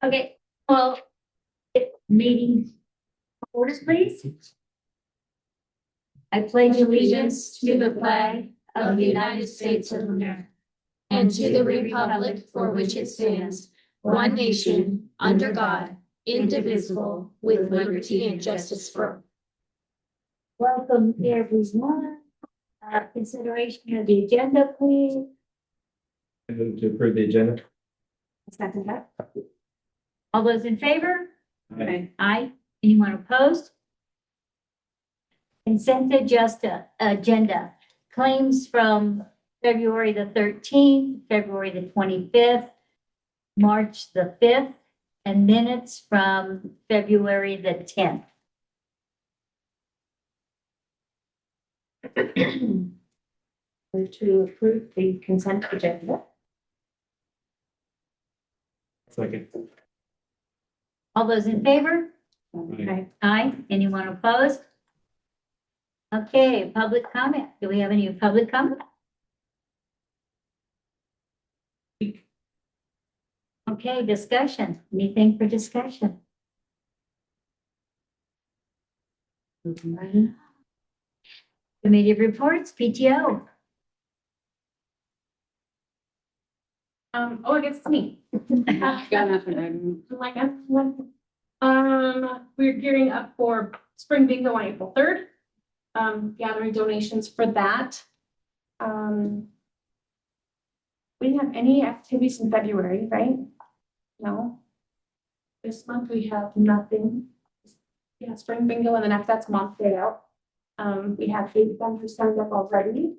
Okay, well, meeting orders, please. I pledge allegiance to the flag of the United States of America and to the republic for which it stands, one nation, under God, indivisible, with liberty and justice for all. Welcome, everyone. Consideration of the agenda, please. I move to approve the agenda. Second that. All those in favor? Aye. Aye. Anyone opposed? Consent agenda. Claims from February the 13th, February the 25th, March the 5th, and minutes from February the 10th. Move to approve the consent agenda. Second. All those in favor? Aye. Aye. Anyone opposed? Okay, public comment. Do we have any public comment? Okay, discussion. Anything for discussion? Committee reports, PTO. I guess it's me. Got nothing. Like, we're gearing up for spring bingo on April 3rd. Gathering donations for that. We didn't have any activities in February, right? No. This month we have nothing. Yeah, spring bingo, and then after that's month day out. We have 8 vendors signed up already.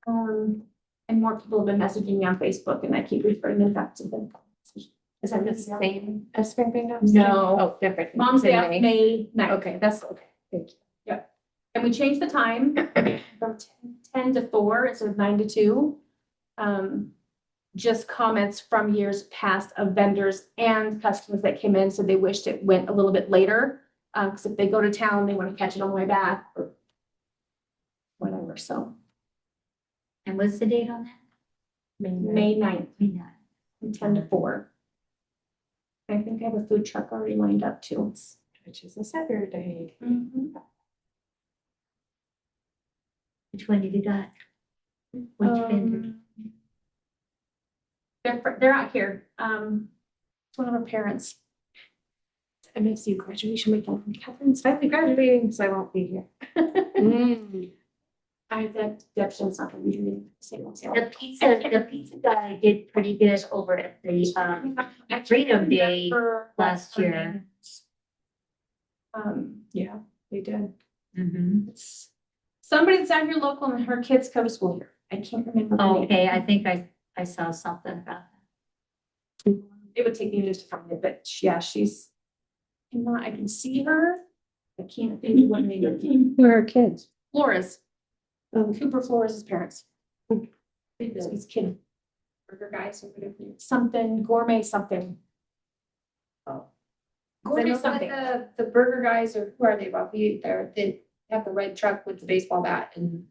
And more people have been messaging me on Facebook, and I keep referring them back to them. Is that the same as spring bingo? No. Oh, different. Mom's Day In off May 9th. Okay, that's okay. Thank you. And we changed the time from 10 to 4 instead of 9 to 2. Just comments from years past of vendors and customers that came in, so they wished it went a little bit later. Because if they go to town, they want to catch it on the way back or whatever, so. And what's the date on that? May 9th, May 9th. from 10 to 4. I think I have a food truck already lined up too. Which is a Saturday. Which one have you got? Which vendor? They're out here. It's one of our parents. MSU graduation weekend. Catherine's finally graduating, so I won't be here. I that Deb's not gonna be here. The pizza guy did pretty good over at the Freedom Day last year. Yeah, they did. Mhm. It's somebody that's out here local and her kids come to school here. I can't remember. her name. Okay, I think I saw something about It would take me just to find it, but yeah, she's not, I can see her. I can't think of what name it is. Where are kids? Flores. Cooper Flores' parents. These kid burger guys or whatever. Something gourmet something. Oh. Gourmet something. The burger guys are, who are they, Buffy? They have the red truck with the baseball bat and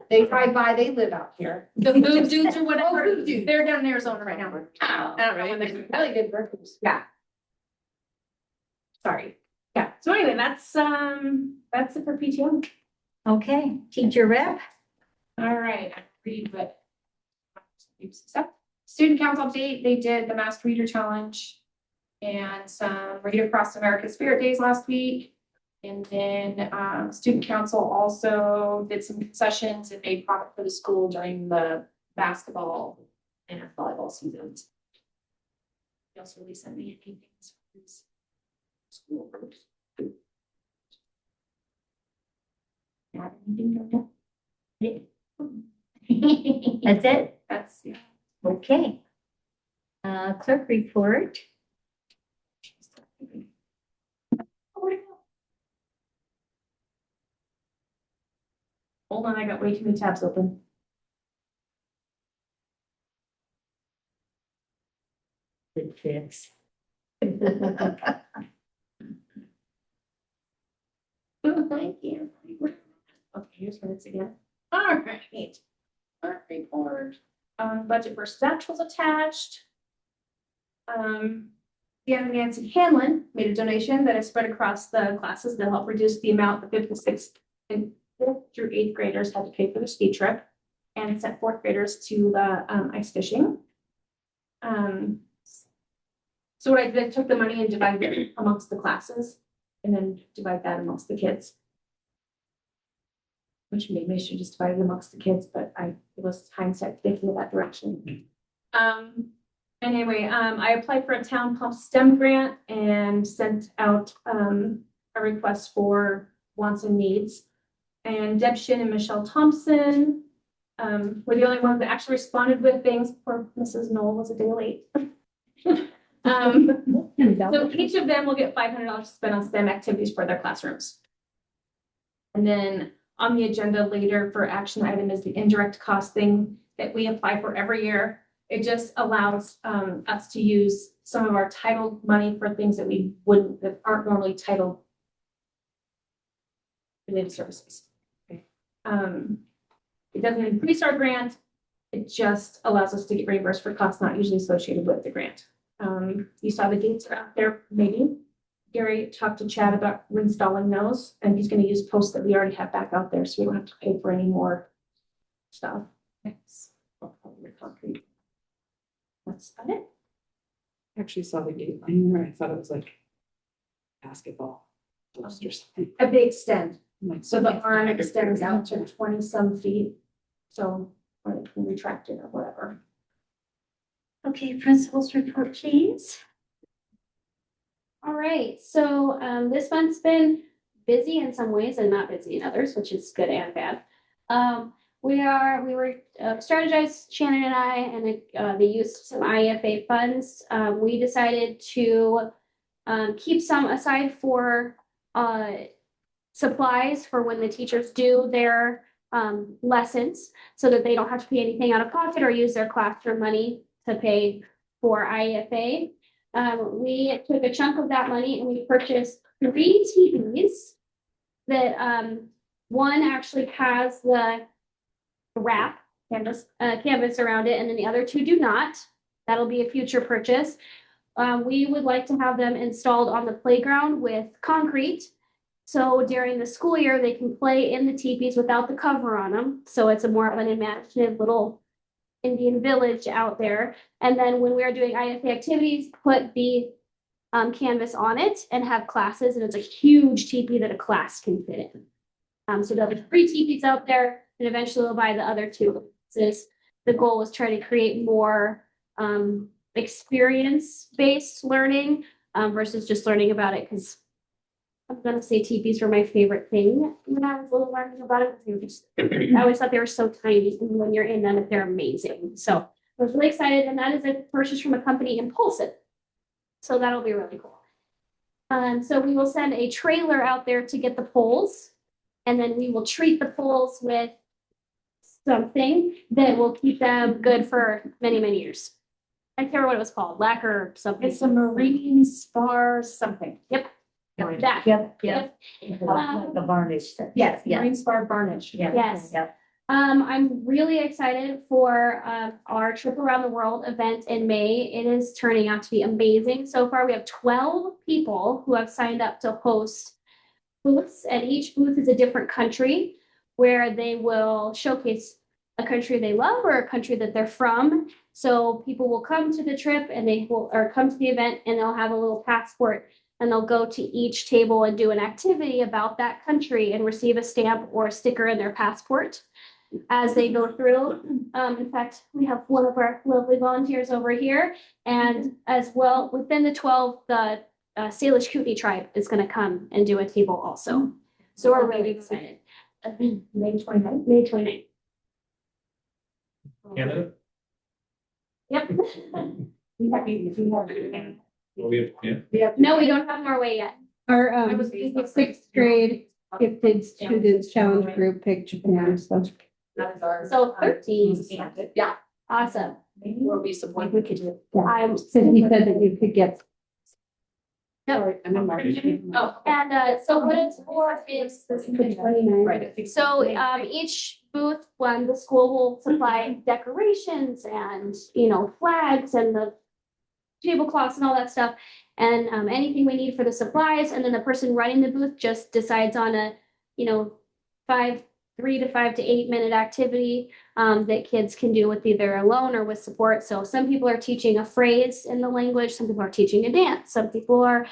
they ride by, they live out here. The food dudes or whatever. Oh, food dudes. They're down in Arizona right now. I don't know when they're- Really good burgers. Yeah. Sorry. Yeah. So anyway, that's it for PTO. it. Okay, teacher rep. All right, I read what. Student council update, they did the Master Reader Challenge and some Read Across America Spirit Days last week. And then student council also did some concessions and made profit for the school during the basketball and volleyball seasons. They also really sent me a few things for these school groups. Have anything to That's it? That's, yeah. Okay. Clerk report. Hold on, I got way too many tabs open. Good fix. Thank you. Okay, here's minutes again. All right. Clerk report. Budget versus actuals attached. Dan and Nancy Hanlon made a donation that is spread across the classes to help reduce the amount the fifth and sixth and fifth through eighth graders had to pay for the ski trip and sent fourth graders to the ice fishing. So what I did, I took the money and divided it amongst the classes and then divide that amongst the kids. Which maybe I should just divide it amongst the kids, but it was hindsight thinking of that direction. Anyway, I applied for a town pump STEM grant and sent out a request for wants and needs. And Deb Shin and Michelle Thompson were the only ones that actually responded with things. Poor Mrs. Knoll was a day late. So each of them will get $500 to spend on STEM activities for their classrooms. And then on the agenda later for action item is the indirect cost thing that we apply for every year. It just allows us to use some of our titled money for things that that aren't normally titled related services. Okay. It doesn't increase our grant. It just allows us to get reimbursed for costs not usually associated with the grant. You saw the gates are out there, maybe. Gary talked to Chad about reinstalling those, and he's going to use posts that we already have back out there, so we don't have to pay for any more stuff. Thanks. Concrete. That's about it. Actually saw the gate line there. I thought it was like basketball post or something. They extend. Like, So the arm extends out to 20-some feet. So, or it can retract it or whatever. Okay, principal's report, please. All right, so this month's been busy in some ways and not busy in others, which is good and bad. We were strategized, Shannon and I, and they used some IFA funds. We decided to keep some aside for supplies for when the teachers do their lessons so that they don't have to pay anything out of pocket or use their classroom money to pay for IFA. We took a chunk of that money and we purchased 3 TVs that one actually has the wrap canvas around it, and then the other 2 do not. That'll be a future purchase. We would like to have them installed on the playground with concrete. So during the school year, they can play in the teepees without the cover on them. So it's a more of an imaginative little Indian village out there. And then when we are doing IFA activities, put the canvas on it and have classes. And it's a huge teepee that a class can fit in. So there'll be 3 teepees out there, and eventually we'll buy the other 2. The goal was try to create more experience-based learning versus just learning about it, because I'm gonna say teepees were my favorite thing when I was little learning about it. I always thought they were so tiny, and when you're in them, they're amazing. So I was really excited, and that is a purchase from a company, Impulsive. So that'll be really cool. So we will send a trailer out there to get the poles, and then we will treat the poles with something that will keep them good for many, many years. I can't remember what it was called, lacquer or something. It's a marine spar something. Yep. Right. That. Yep, Yep. like the varnish. Yes, Yeah. marine spar varnish. Yeah. Yes. Yep. I'm really excited for our trip around the world event in May. It is turning out to be amazing. So far, we have 12 people who have signed up to host booths, and each booth is a different country where they will showcase a country they love or a country that they're from. So people will come to the trip and come to the event, and they'll have a little passport, and they'll go to each table and do an activity about that country and receive a stamp or a sticker in their passport as they go through. In fact, we have one of our lovely volunteers over here, and as well within the 12, the Salish Kootenai tribe is going to come and do a table also. So we're really excited. May 29th. May 29th. Canada? Yep. Well, yeah. No, we don't have Norway yet. Our I was- 6th grade gifted students challenge group picked Japan, so. That is ours. So 13. Yeah. Awesome. Maybe we'll be some we could do. I'm Cindy said that you could get. Yep. Sorry, I'm in March. Oh. And so what it's for is Right. so each booth, one, the school will supply decorations and, flags and the tablecloths and all that stuff. And anything we need for the supplies, and then the person running the booth just decides on a, you know, 3 to 5 to 8 minute activity that kids can do with either alone or with support. So some people are teaching a phrase in the language, some people are teaching a dance, some people are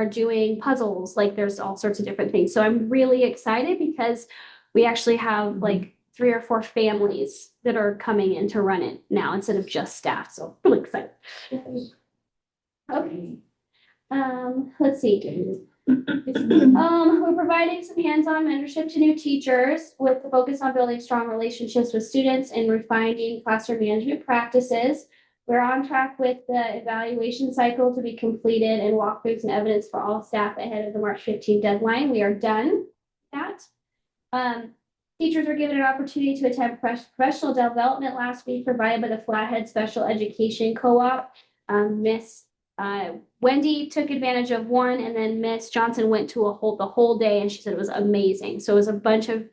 doing puzzles, like there's all sorts of different things. So I'm really excited because we actually have like 3 or 4 families that are coming in to run it now instead of just staff. So really excited. Okay. Let's see. We're providing some hands-on mentorship to new teachers with the focus on building strong relationships with students and refining classroom management practices. We're on track with the evaluation cycle to be completed and walkthroughs and evidence for all staff ahead of the March 15 deadline. We are done with that. Teachers were given an opportunity to attend professional development last week provided by the Flathead Special Education Co-op. Miss Wendy took advantage of one, and then Miss Johnson went to the whole day, and she said it was amazing. So it was a bunch of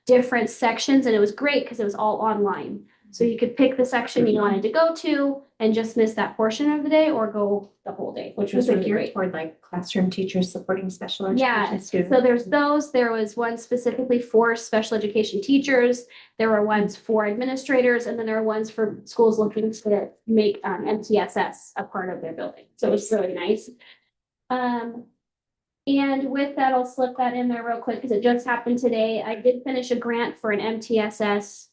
different sections, and it was great because it was all online. So you could pick the section you wanted to go to and just miss that portion of the day or go the whole day, which was really great. Toward like classroom teachers supporting special Yeah, education students. so there's those. There was one specifically for special education teachers. There were ones for administrators, and then there are ones for schools looking to make MTSS a part of their building. So it was really nice. And with that, I'll slip that in there real quick because it just happened today. I did finish a grant for an MTSS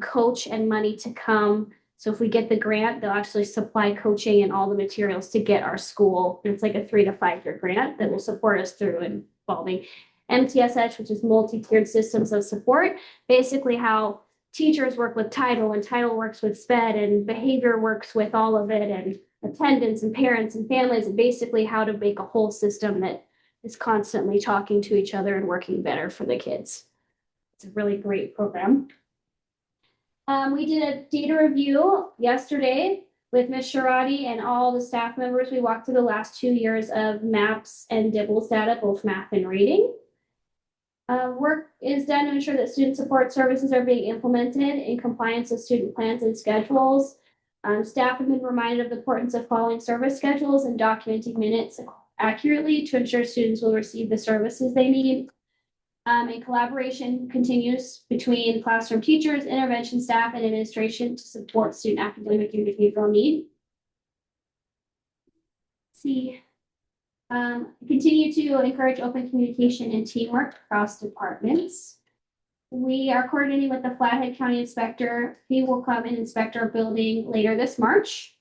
coach and money to come. So if we get the grant, they'll actually supply coaching and all the materials to get our school. It's like a 3 to 5 year grant that will support us through involving MTSS, which is multi-tiered systems of support. Basically how teachers work with title and title works with SPED and behavior works with all of it and attendance and parents and families, and basically how to make a whole system that is constantly talking to each other and working better for the kids. It's a really great program. We did a data review yesterday with Ms. Sharati and all the staff members. We walked through the last 2 years of MAPS and DIBELS data, both math and reading. Work is done to ensure that student support services are being implemented in compliance with student plans and schedules. Staff have been reminded of the importance of following service schedules and documenting minutes accurately to ensure students will receive the services they need. And collaboration continues between classroom teachers, intervention staff, and administration to support student academic and behavioral need. Continue to encourage open communication and teamwork across departments. We are coordinating with the Flathead County Inspector. He will come and inspect our building later this March.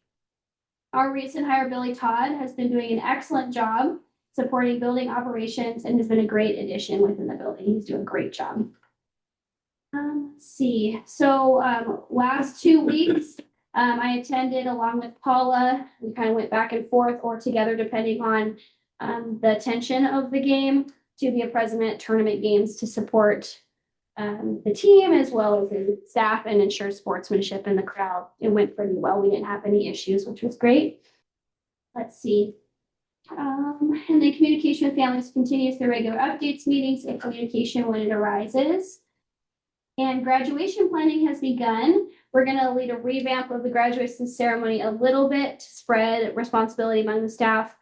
Our recent hire, Billy Todd, has been doing an excellent job supporting building operations and has been a great addition within the building. He's doing a great job. Last 2 weeks, I attended along with Paula. We kind of went back and forth or together depending on the attention of the game to be a president at tournament games to support the team as well as the staff and ensure sportsmanship in the crowd. It went pretty well. We didn't have any issues, which was great. Let's see. And then communication with families continues through regular updates, meetings, and communication when it arises. And graduation planning has begun. We're going to lead a revamp of the graduation ceremony a little bit to spread responsibility among the staff.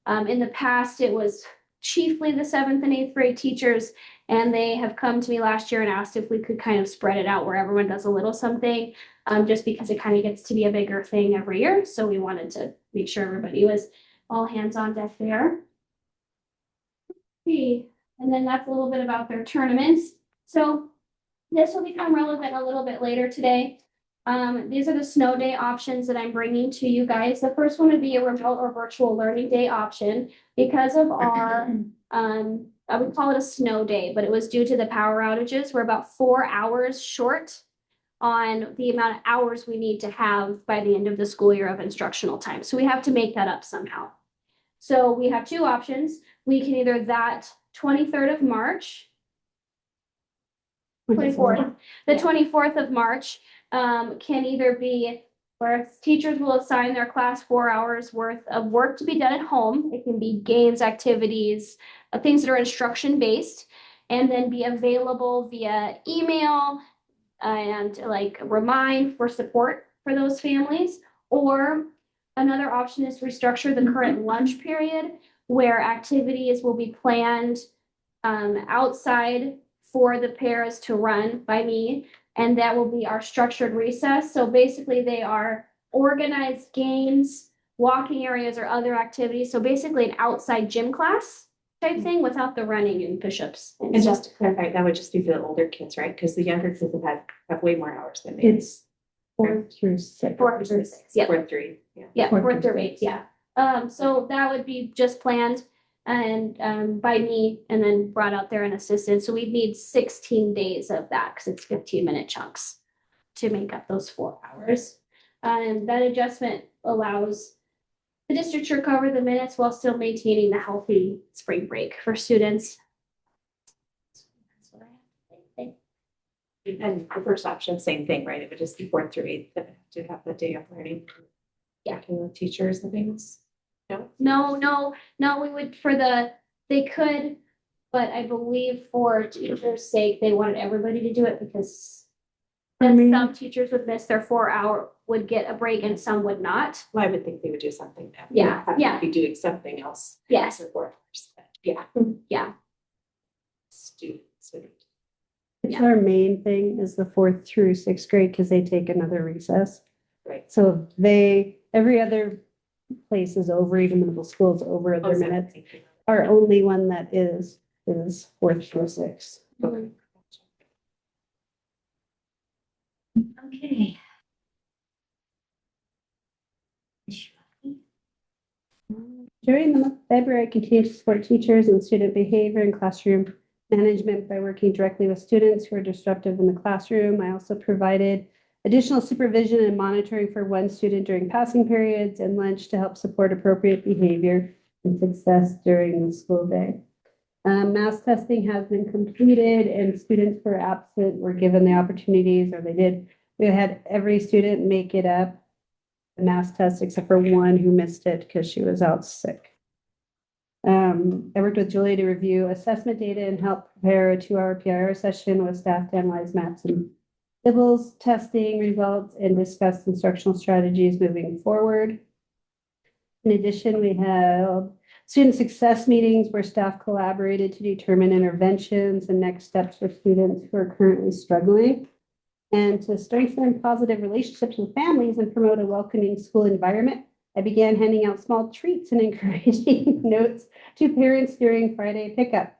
In the past, it was chiefly the 7th and 8th grade teachers, and they have come to me last year and asked if we could kind of spread it out where everyone does a little something, just because it kind of gets to be a bigger thing every year. So we wanted to make sure everybody was all hands on deck there. Okay. And then that's a little bit about their tournaments. So this will become relevant a little bit later today. These are the snow day options that I'm bringing to you guys. The first one would be a remote or virtual learning day option because of our, I would call it a snow day, but it was due to the power outages. We're about 4 hours short on the amount of hours we need to have by the end of the school year of instructional time. So we have to make that up somehow. So we have 2 options. We can either that 23rd of March, 24th, the 24th of March can either be where teachers will assign their class 4 hours worth of work to be done at home. It can be games, activities, things that are instruction based, and then be available via email and like remind for support for those families. Or Another option is restructure the current lunch period where activities will be planned outside for the paras to run by me. And that will be our structured recess. So basically they are organized games, walking areas or other activities. So basically an outside gym class type thing without the running and push-ups. And just to clarify, that would just be for the older kids, right? Because the younger kids have way more hours than me. It's 4 through 6. 4 through 6, yeah. 4 3, yeah. Yeah, Fourth 4th through through 8th, yeah. So that would be just planned and by me and then brought out there an assistant. So we'd need 16 days of that because it's 15-minute chunks to make up those 4 hours. And that adjustment allows the district to recover the minutes while still maintaining the healthy spring break for students. That's what I have to say. And the first option, same thing, right? It would just be 4 through 8 that to have the day of learning. Yeah. Working with teachers and things. No, we would they could, but I believe for teachers' sake, they wanted everybody to do it because then some teachers would miss their 4 hour, would get a break and some would not. Well, I would think they would do something. That Yeah, have yeah. to be doing something else. Yes, For 4 hours, but yeah. yeah. Students would. It's our main thing is the 4th through 6th grade because they take another recess. Right. So every other place is over, even the middle school is over their minutes. Our only one that is 4th through 6th. Mhm. Okay. During the month of February, I continue to support teachers and student behavior and classroom management by working directly with students who are disruptive in the classroom. I also provided additional supervision and monitoring for one student during passing periods and lunch to help support appropriate behavior and success during the school day. Mass testing has been completed and students who were absent were given the opportunities, or they did. We had every student make it up, the mass test, except for one who missed it because she was out sick. I worked with Julie to review assessment data and help prepare a 2-hour PIR session with staff to analyze maps and civils testing results and discuss instructional strategies moving forward. In addition, we held student success meetings where staff collaborated to determine interventions and next steps for students who are currently struggling. And to strengthen positive relationships with families and promote a welcoming school environment, I began handing out small treats and encouraging notes to parents during Friday pickup.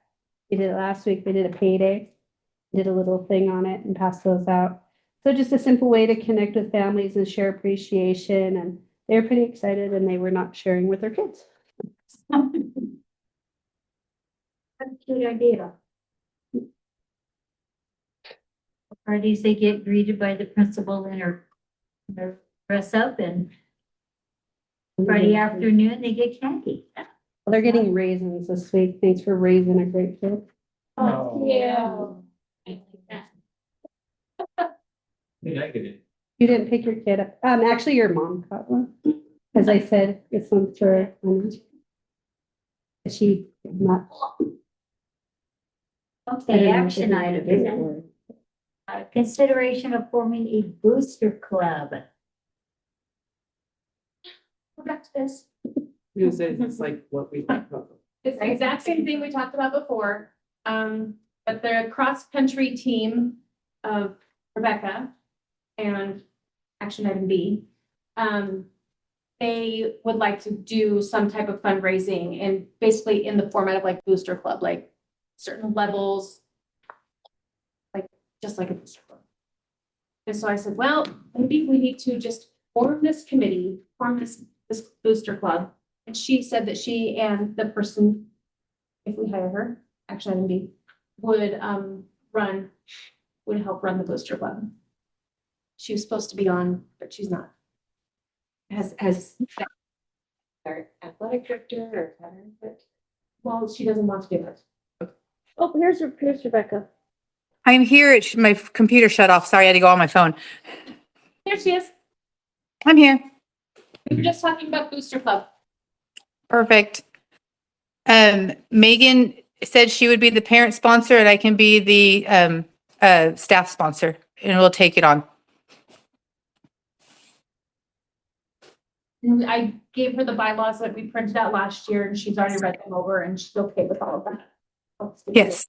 We did it last week. We did a payday, did a little thing on it and passed those out. So just a simple way to connect with families and share appreciation. And they were pretty excited and they were not sharing with their kids. That's a good idea. Fridays, they get greeted by the principal in her dress up, and Friday afternoon, they get candy. Well, they're getting raisins this week. Thanks for raising a great kid. Oh. Yeah. I like that. Yeah, I get it. You didn't pick your kid up. Actually, your mom got one. As I said, this one's for she did not. Okay, action item. Consideration of forming a booster club. Go back to this. Because it's like what we talked about. It's the exact same thing we talked about before. But the cross-country team of Rebecca and Action Item B, they would like to do some type of fundraising and basically in the format of like booster club, like certain levels, like just like a booster club. And so I said, well, maybe we need to just form this committee, form this booster club. And she said that she and the person, if we hire her, Action Item B, would help run the booster club. She was supposed to be on, but she's not. Has our athletic director or parent, but Well, she doesn't want to do it. Oh, here's Rebecca. I'm here. My computer shut off. Sorry, I had to go on my phone. There she is. I'm here. We were just talking about booster club. Perfect. Megan said she would be the parent sponsor and I can be the staff sponsor and we'll take it on. And I gave her the bylaws that we printed out last year and she's already read them over and she's okay with all of that. Yes.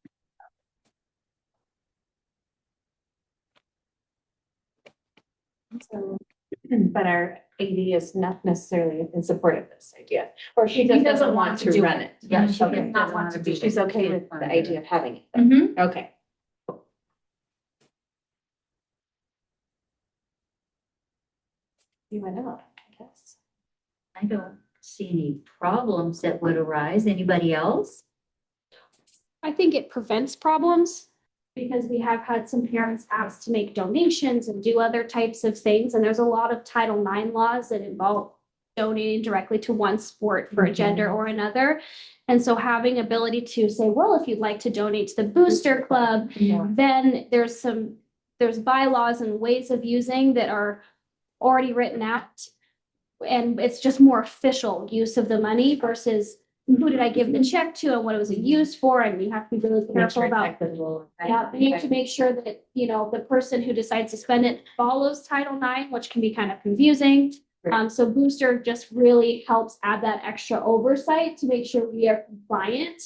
So, but our AD is not necessarily in support of this idea, or she She just doesn't doesn't want want to to do run it. it. Yeah, she Okay. does not want to be. She's okay with the idea of having it. though. Mm-hmm. Okay. You went out, I guess. I don't see any problems that would arise. Anybody else? I think it prevents problems because we have had some parents ask to make donations and do other types of things. And there's a lot of Title IX laws that involve donating directly to one sport for a gender or another. And so having ability to say, well, if you'd like to donate to the booster club, Yeah. then there's bylaws and ways of using that are already written out. And it's just more official use of the money versus who did I give the check to and what was it used for? And you have to be really Make careful sure it's about. equitable. Yeah, we need to make sure that, the person who decides to spend it follows Title IX, which can be kind of confusing. Right. So Booster just really helps add that extra oversight to make sure we are compliant.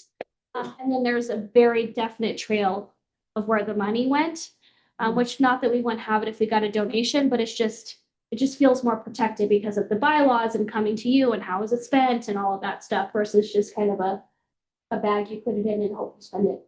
And then there's a very definite trail of where the money went, which not that we wouldn't have it if we got a donation, but it just feels more protected because of the bylaws and coming to you and how is it spent and all of that stuff versus just kind of a bag you put it in and hope you spend it.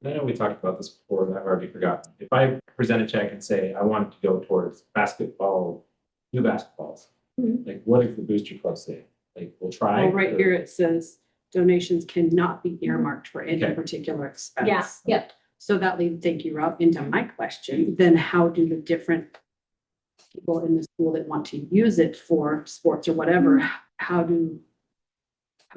I know we talked about this before, and I've already forgotten. If I present a check and say, I want it to go towards basketball, new basketballs, Mhm. like what does the booster club say? Like, we'll try. Well, right or- here, it says donations cannot be earmarked for any Okay. particular expense. Yeah. Yep. So that leads, take you up into my question, then how do the different people in the school that want to use it for sports or whatever, how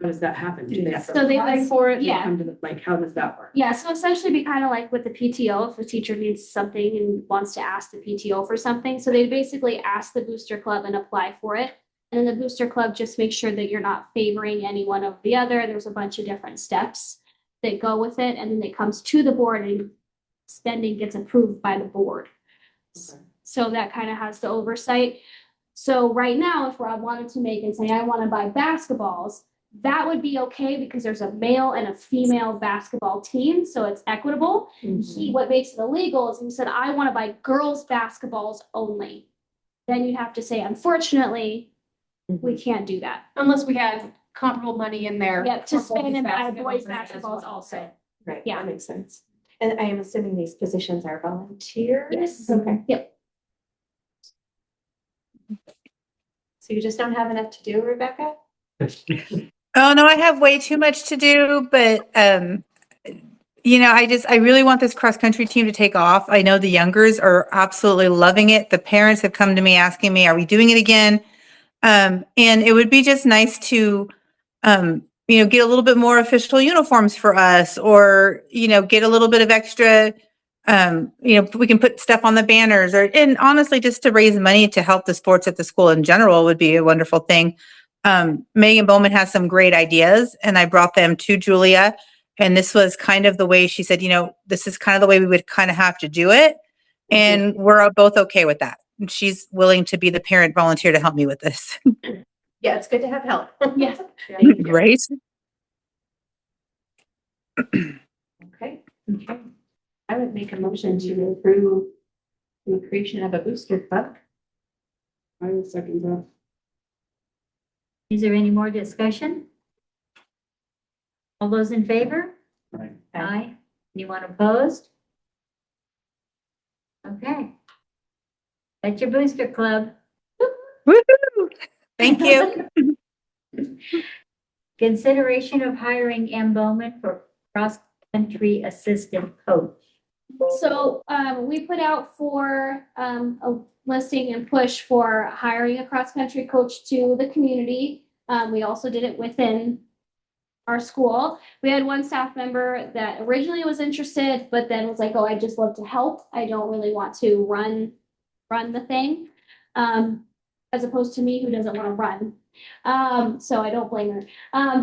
does that happen? Do they have to So they apply would- for it? They yeah. come to the, like, how does that work? Yeah, so essentially be kind of like with the PTO, if a teacher needs something and wants to ask the PTO for something. So they basically ask the booster club and apply for it. And then the booster club just makes sure that you're not favoring any one over the other. There's a bunch of different steps that go with it. And then it comes to the board and spending gets approved by the board. Okay. So that kind of has the oversight. So right now, if Rob wanted to make and say, I want to buy basketballs, that would be okay because there's a male and a female basketball team, so it's equitable. What makes it illegal is he said, I want to buy girls' basketballs only. Then you'd have to say, unfortunately, we can't do that. Unless we had comparable money in there. Yeah, to for spend and buy boys' as basketballs well. also. Right, Yeah. that makes sense. And I am assuming these positions are volunteer? Yes. Okay. Yep. So you just don't have enough to do, Rebecca? Oh, no, I have way too much to do, but, I really want this cross-country team to take off. I know the youngers are absolutely loving it. The parents have come to me asking me, are we doing it again? And it would be just nice to, get a little bit more official uniforms for us or, get a little bit of extra, we can put stuff on the banners and honestly, just to raise money to help the sports at the school in general would be a wonderful thing. Megan Bowman has some great ideas and I brought them to Julia. And this was kind of the way she said, this is kind of the way we would kind of have to do it. And we're both okay with that. And she's willing to be the parent volunteer to help me with this. Yeah, it's good to have help. Yeah. Right? Okay. I would make a motion to approve the creation of a booster club. I will second that. Is there any more discussion? All those in favor? Right. Aye. Anyone opposed? Okay. That's your booster club. Woohoo! Thank you. Consideration of hiring M. Bowman for cross-country assistant coach. So we put out for a listing and push for hiring a cross-country coach to the community. We also did it within our school. We had one staff member that originally was interested, but then was like, oh, I just love to help. I don't really want to run the thing. As opposed to me who doesn't want to run. So I don't blame her.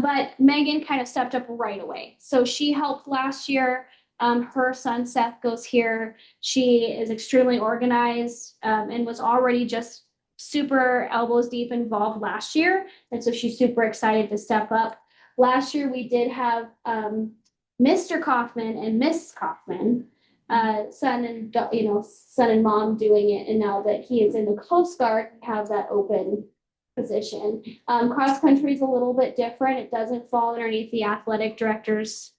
But Megan kind of stepped up right away. So she helped last year. Her son Seth goes here. She is extremely organized and was already just super elbows deep involved last year. And so she's super excited to step up. Last year, we did have Mr. Kaufman and Miss Kaufman, son and mom doing it. And now that he is in the Coast Guard, we have that open position. Cross country is a little bit different. It doesn't fall underneath the athletic director's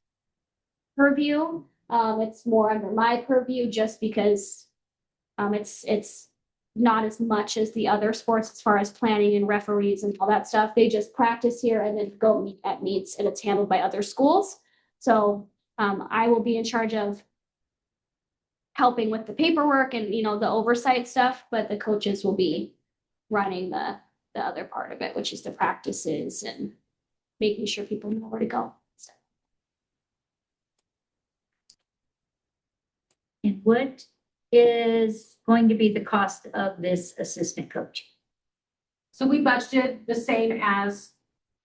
purview. It's more under my purview just because it's not as much as the other sports as far as planning and referees and all that stuff. They just practice here and then go meet at meets, and it's handled by other schools. So I will be in charge of helping with the paperwork and, the oversight stuff, but the coaches will be running the other part of it, which is the practices and making sure people know where to go. And what is going to be the cost of this assistant coach? So we budgeted the same as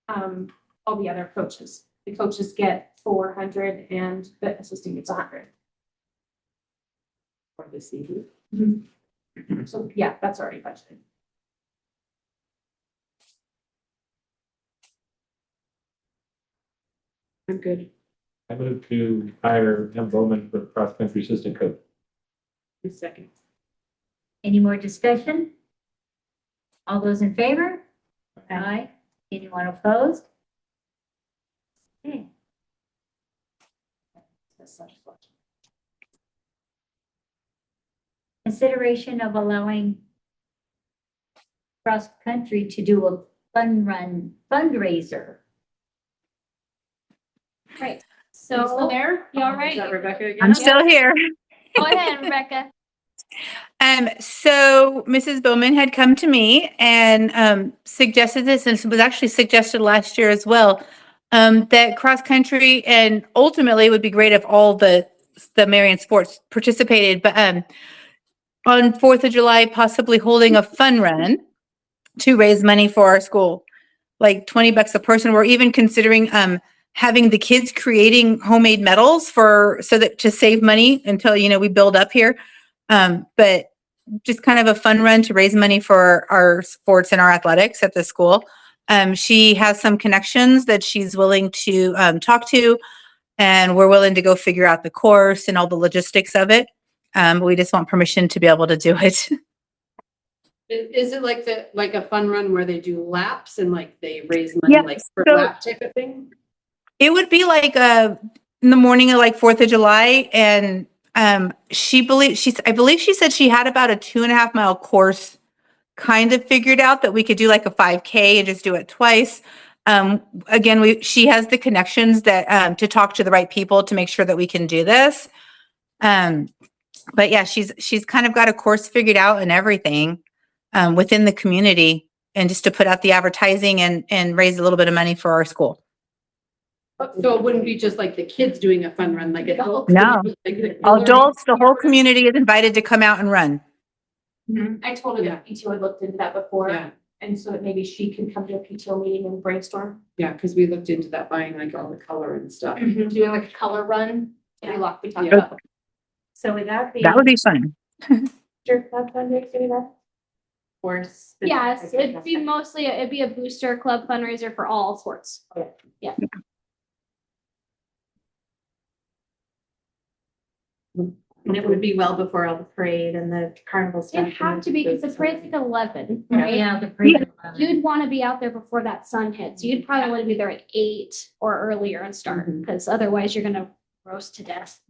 all the other coaches. The coaches get 400 and the assistant gets 100. For the season. So yeah, that's already budgeted. I'm good. I move to hire M. Bowman for cross-country assistant coach. A second. Any more discussion? All those in favor? Aye. Anyone opposed? Okay. Consideration of allowing cross country to do a fundraiser. Right. So So there, you all Is right? that Rebecca again? I'm still here. Go ahead, Rebecca. So Mrs. Bowman had come to me and suggested this, and it was actually suggested last year as well, that cross country and ultimately it would be great if all the Marion sports participated, but on 4th of July, possibly holding a fun run to raise money for our school, like $20 a person. We're even considering having the kids creating homemade medals so that to save money until we build up here. But just kind of a fun run to raise money for our sports and our athletics at the school. She has some connections that she's willing to talk to, and we're willing to go figure out the course and all the logistics of it. We just want permission to be able to do it. Is it like a fun run where they do laps and like they raise money Yeah, like for so- lap type of thing? It would be like in the morning of like 4th of July, and I believe she said she had about a 2.5 mile course kind of figured out that we could do like a 5K and just do it twice. Again, she has the connections that to talk to the right people to make sure that we can do this. But yeah, she's kind of got a course figured out and everything within the community, and just to put out the advertising and raise a little bit of money for our school. So it wouldn't be just like the kids doing a fun run, like adults? No. Adults, the whole community is invited to come out and run. I told her that PTO had looked into that before, Yeah, and so that maybe she can come to a PTO meeting and brainstorm. yeah, because we looked into that, buying like all the color and stuff. Doing like a color run, we talked Yeah. about. So would that be? That would be fun. Sure, that's fun, doing that. Course. Yes, it'd be a booster club fundraiser for all sports. Yeah. And it would be well before all the parade and the carnival stuff. It'd have to be because the parade's like 11, right? Yeah, the pre. You'd want to be out there before that sun hits. You'd probably want to be there at 8 or earlier and start, because otherwise you're gonna roast to death.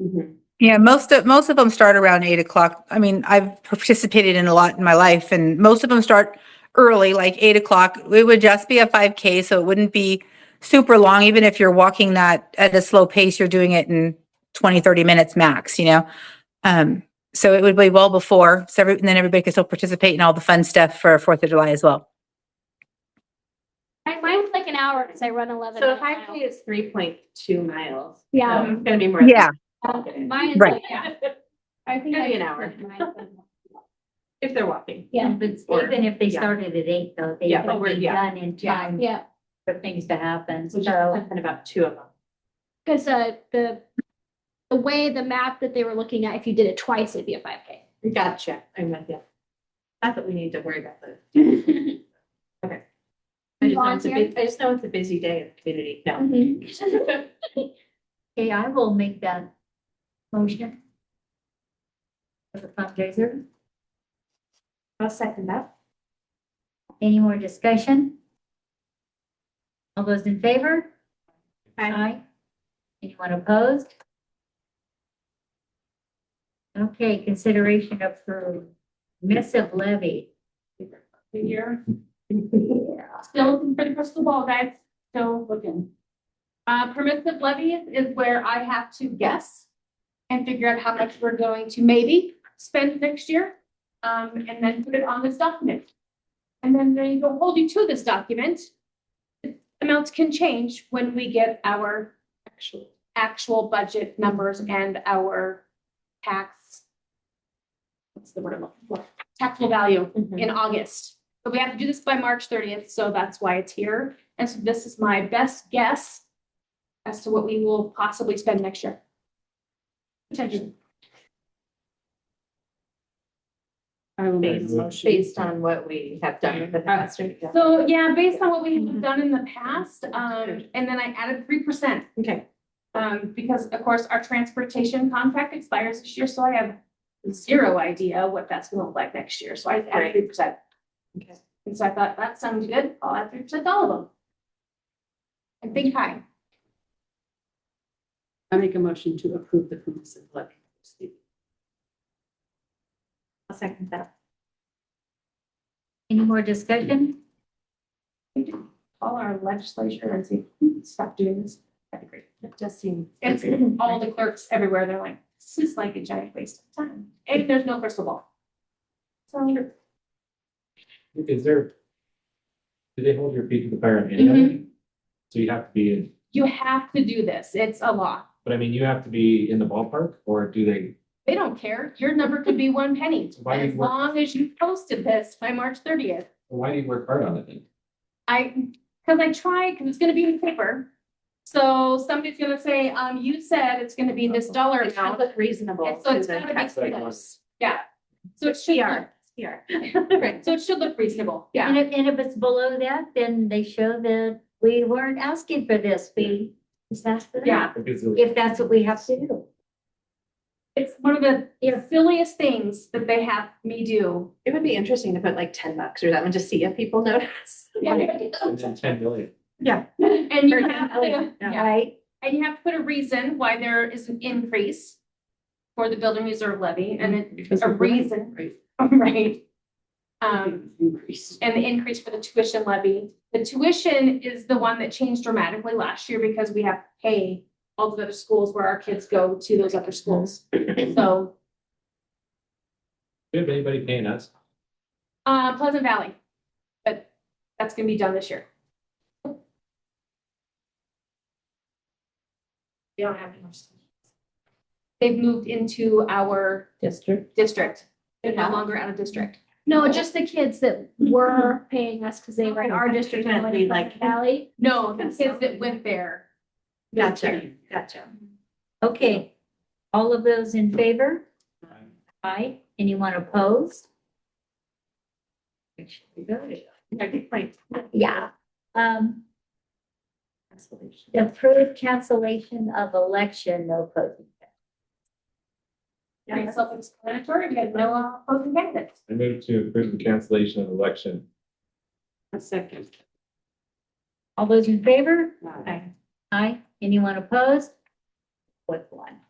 Yeah, most of them start around 8 o'clock. I mean, I've participated in a lot in my life, and most of them start early, like 8 o'clock. It would just be a 5K, so it wouldn't be super long. Even if you're walking that at a slow pace, you're doing it in 20, 30 minutes max, So it would be well before, and then everybody could still participate in all the fun stuff for 4th of July as well. Mine's like an hour because I run 11. So miles. 5K is 3.2 miles. Yeah. So it's gonna be more. Yeah, Mine is Right. like, I think Could be I an hour. mine- If they're walking. Yeah, But Or- even if they yeah. started at 8 though, they Yeah, but would we're- be yeah. done in Yeah. time yeah, for things to happen. So just So something about 2 of them. because the way the map that they were looking at, if you did it twice, it'd be a 5K. Gotcha. I'm with you. Not that we need to worry about the. Okay. I just know it's a busy day in the community. No. Okay, I will make that motion. For the fundraiser. I'll second that. Any more discussion? All those in favor? Aye. Anyone opposed? Okay, consideration of permissive levy. Here. Still looking for the crystal ball, guys, still looking. Permissive levies is where I have to guess and figure out how much we're going to maybe spend next year. And then put it on this document. And then they will hold you to this document. Amounts can change when we get our actual budget numbers and our tax. What's the word I'm looking for? Taxable value in August. But we have to do this by March 30th, so that's why it's here. And so this is my best guess as to what we will possibly spend next year. Potentially. I will make a motion. Based on what we have done with the past. So yeah, based on what we have done in the past, and then I added 3%. Okay. Because of course our transportation contract expires this year, so I have zero idea what that's gonna look like next year. So I added 3%. Okay. And so I thought that sounds good. I'll add 3% to all of them. And think high. I make a motion to approve the permissive levy. I'll second that. Any more discussion? Call our legislature and say, stop doing this. That'd be great. It does seem. And all the clerks everywhere, they're like, this is like a giant waste of time. And there's no crystal ball. So. Is there, do they hold your feet to the fire on any of it? So you have to be in, You have to do this. It's a law. but I mean, you have to be in the ballpark, or do they? They don't care. Your number could be 1 penny. Why do you As work- long as you posted this by March 30th. Why do you work hard on it then? Because I tried, because it's gonna be in the paper. So somebody's gonna say, you said it's gonna be this dollar It should amount. look reasonable. And so it's to the gotta be taxpayer. close. Yeah. So it should, look- PR. right, so it should look reasonable. Yeah. And if it's below that, then they show that we weren't asking for this, we just asked for that. Yeah. Because If that's what we have to do. It's one of the silliest things that they have me do. It would be interesting to put like $10 or something to see if people notice. and then 10 million. Yeah. And you Or have 10 million, to, yeah. Right? and you have to put a reason why there is an increase for the building reserve levy and Because a of growth, reason, right? right? Increase. And the increase for the tuition levy. The tuition is the one that changed dramatically last year because we have to pay all the other schools where our kids go to those other schools. So, Do you have anybody paying us? Pleasant Valley, but that's gonna be done this year. They don't have any more schools. They've moved into our district. They're no longer out of district. No, just the kids that were paying us because they were in our district and went to Pleasant Valley. No, the kids that went there. Gotcha. Okay. All of those in favor? Aye. Anyone opposed? Yeah. Approved cancellation of election, no opposing. Pretty self-explanatory. We had no opposing candidates. I move to approve the cancellation of election. A second. All those in favor? Aye. Aye. Anyone opposed? With one.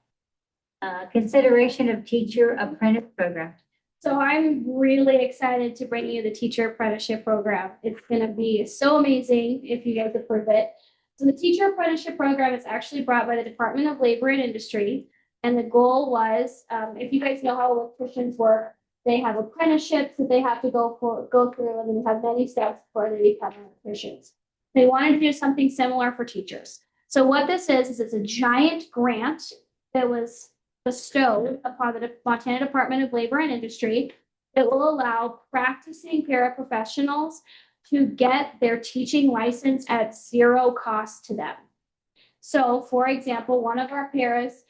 Consideration of teacher apprentice program. So I'm really excited to bring you the teacher apprenticeship program. It's gonna be so amazing if you guys approve it. So the teacher apprenticeship program is actually brought by the Department of Labor and Industry. And the goal was, if you guys know how electricians work, they have apprenticeships that they have to go through, and then have many steps before they become electricians. They wanted to do something similar for teachers. So what this is it's a giant grant that was bestowed upon the Montana Department of Labor and Industry that will allow practicing paraprofessionals to get their teaching license at zero cost to them. So for example, one of our paras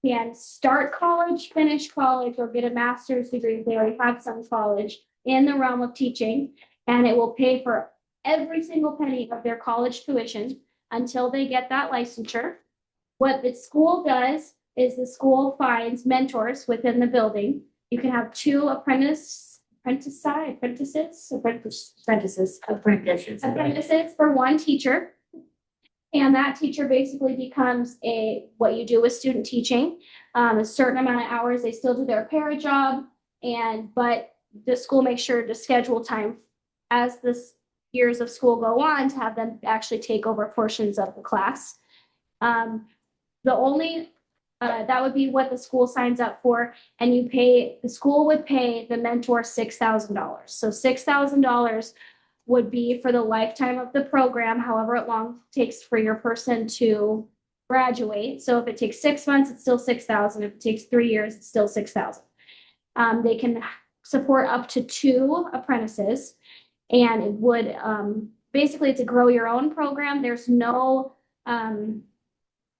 can start college, finish college, or get a master's degree if they already have some college in the realm of teaching, and it will pay for every single penny of their college tuition until they get that licensure. What the school does is the school finds mentors within the building. You can have two apprentices for one teacher. And that teacher basically becomes what you do with student teaching. A certain amount of hours, they still do their para job, but the school makes sure to schedule time as the years of school go on to have them actually take over portions of the class. That would be what the school signs up for, and the school would pay the mentor $6,000. So $6,000 would be for the lifetime of the program, however long it takes for your person to graduate. So if it takes 6 months, it's still 6,000. If it takes 3 years, it's still 6,000. They can support up to 2 apprentices, and it would basically it's a grow your own program. There's no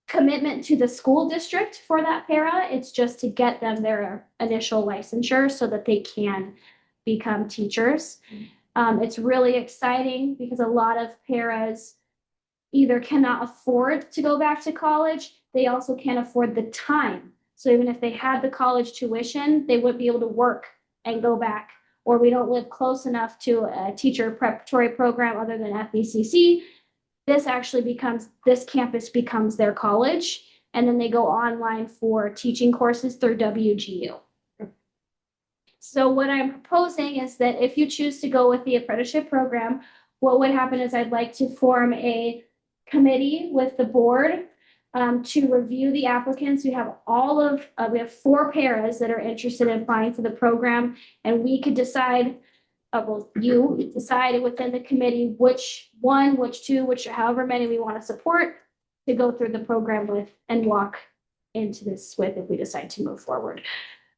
commitment to the school district for that para. It's just to get them their initial licensure so that they can become teachers. It's really exciting because a lot of paras either cannot afford to go back to college. They also can't afford the time. So even if they had the college tuition, they wouldn't be able to work and go back, or we don't live close enough to a teacher preparatory program other than FECC. This campus becomes their college, and then they go online for teaching courses through WGU. So what I'm proposing is that if you choose to go with the apprenticeship program, what would happen is I'd like to form a committee with the board to review the applicants. We have we have 4 paras that are interested in applying for the program, and we could decide, you decide within the committee which 1, which 2, however many we want to support to go through the program with and walk into this with if we decide to move forward.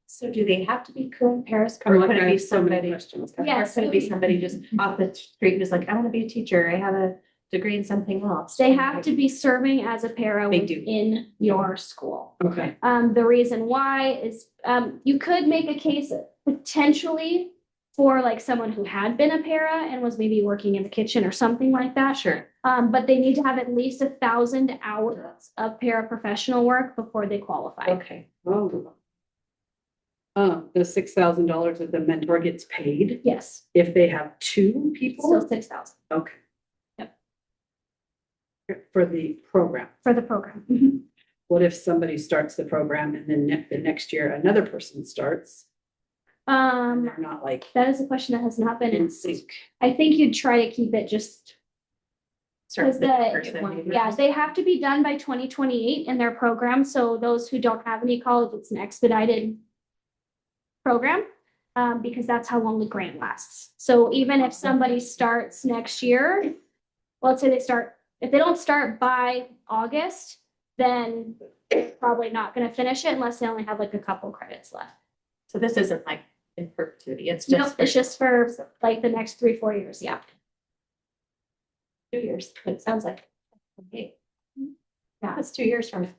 So do they have to be current paras? I'm Or like, could I it be have so many somebody? questions. Yes. Or could it be somebody just off the street who's like, I want to be a teacher. I have a degree in something else. They have to be serving as a para They do. within your school. Okay, The reason why is you could make a case potentially for like someone who had been a para and was maybe working in the kitchen or something like that. Sure. But they need to have at least 1,000 hours of paraprofessional work before they qualify. Okay. the $6,000 that the mentor gets paid Yes, if they have 2 people? still 6,000 Okay. Yep. For the program. for the program. Mhm. What if somebody starts the program and then the next year another person starts and they're not like That is a question that has not been in in. sync? I think you'd try to keep it just Start because with the person. yeah, they have to be done by 2028 in their program. So those who don't have any college, it's an expedited program, because that's how long the grant lasts. So even if somebody starts next year, let's say if they don't start by August, then they're probably not gonna finish it unless they only have like a couple credits left. So this isn't like in perpetuity. It's Nope, just. it's just for like the next 3-4 years, yeah. 2 years. It sounds like. Okay. Yeah, it's 2 years from now.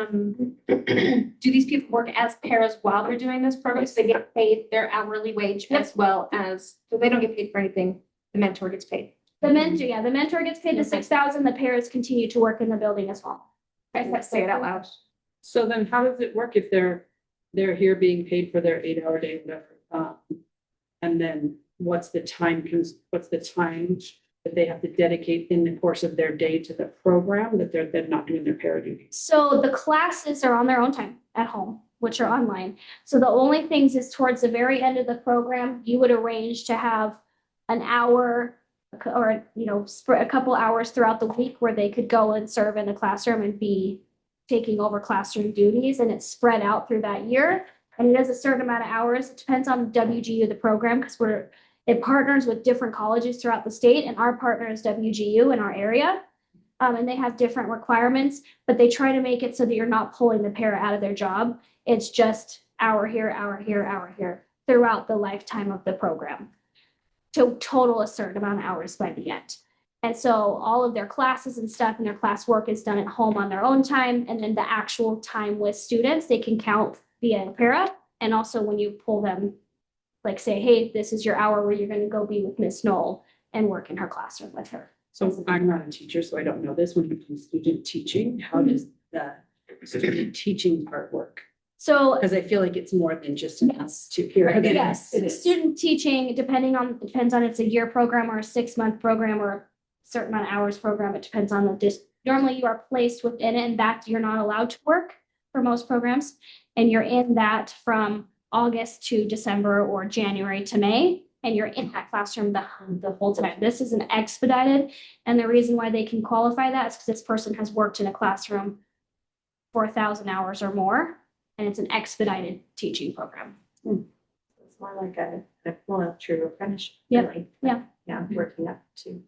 Do these people work as paras while they're doing this program? So they get paid their hourly wage as well as, so they don't get paid for anything. The mentor gets paid. The mentor gets paid the 6,000, the paras continue to work in the building as well. I have to say it out loud. So then how does it work if they're here being paid for their 8-hour day, whatever? And then what's the time that they have to dedicate in the course of their day to the program that they're not doing their para duties? So the classes are on their own time at home, which are online. So the only things is towards the very end of the program, you would arrange to have an hour or, a couple hours throughout the week where they could go and serve in the classroom and be taking over classroom duties, and it's spread out through that year. And it is a certain amount of hours. It depends on WGU, the program, because it partners with different colleges throughout the state, and our partner is WGU in our area. And they have different requirements, but they try to make it so that you're not pulling the para out of their job. It's just hour here, hour here, hour here throughout the lifetime of the program to total a certain amount of hours by the end. And so all of their classes and stuff and their class work is done at home on their own time. And then the actual time with students, they can count via para. And also when you pull them like say, hey, this is your hour where you're gonna go be with Miss Knoll and work in her classroom with her. So I'm not a teacher, so I don't know this. When you do student teaching, how does the student teaching part work? So Because I feel like it's more than just an us to hear. yes, student teaching, depends on it's a year program or a 6-month program or a certain amount of hours program. It depends on the normally you are placed within it and that you're not allowed to work for most programs. And you're in that from August to December or January to May. And you're in that classroom the whole time. This is an expedited. And the reason why they can qualify that is because this person has worked in a classroom for 1,000 hours or more. And it's an expedited teaching program. It's more like a true apprenticeship. Yep, really. yeah. Yeah, working up to.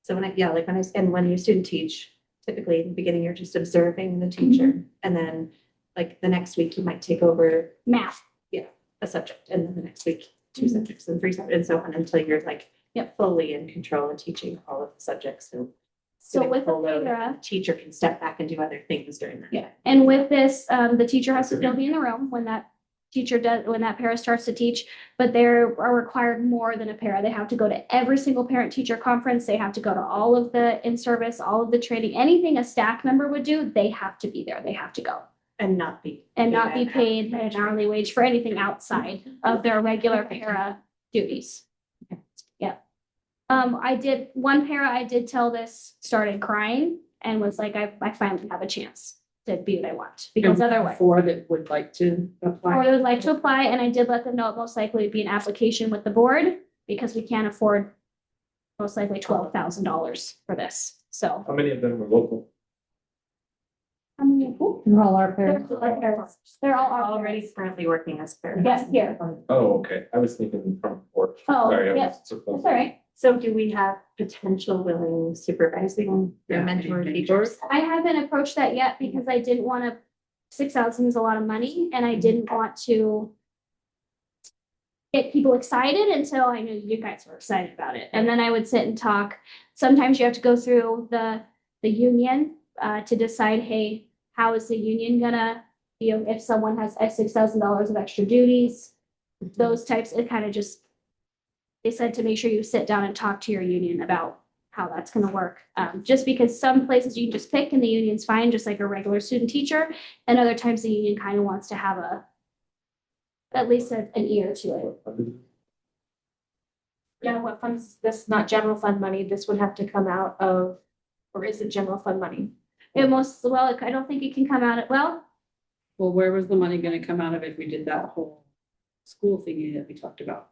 So when when you student teach, typically in the beginning, you're just observing the teacher. And then like the next week you might take over Math. a subject, and then the next week, 2 subjects and 3 subjects, and so on until you're like fully in control and teaching all of the subjects. And So doing with full load, the and the teacher can step back and do other things during that. Yeah, and with this, the teacher has to still be in the room when that when that para starts to teach, but they are required more than a para. They have to go to every single parent teacher conference. They have to go to all of the in-service, all of the training, anything a staff member would do, they have to be there. They have to go. And not be Paid an hourly wage for anything outside of their regular para duties. Yeah. One para I did tell this started crying and was like, I finally have a chance to be what I want, because otherwise. 4 that would like to apply. Or they would like to apply, and I did let them know it most likely would be an application with the board, because we can't afford most likely $12,000 for this, so. How many of them were local? They're all our parents. They're all our already parents. currently working as parents. Yes, here. Oh, okay. I was thinking from Fort. Oh, Sorry, I yeah. was so That's close. all right. So do we have potential willing supervising Yeah, mentor any teachers? I haven't approached that yet because I didn't want to, 6,000 is a lot of money, and I didn't want to get people excited until I knew you guys were excited about it. And then I would sit and talk. Sometimes you have to go through the union to decide, hey, how is the union gonna, if someone has $6,000 of extra duties, those types, it kind of just, they said to make sure you sit down and talk to your union about how that's gonna work. Just because some places you can just pick and the union's fine, just like a regular student teacher. And other times the union kind of wants to have at least an ear to it. Yeah, what funds, this is not general fund money, this would have to come out of, or is it general fund money? I don't think it can come out Well, where was the money gonna come out of if we did that whole school thingy that we talked about?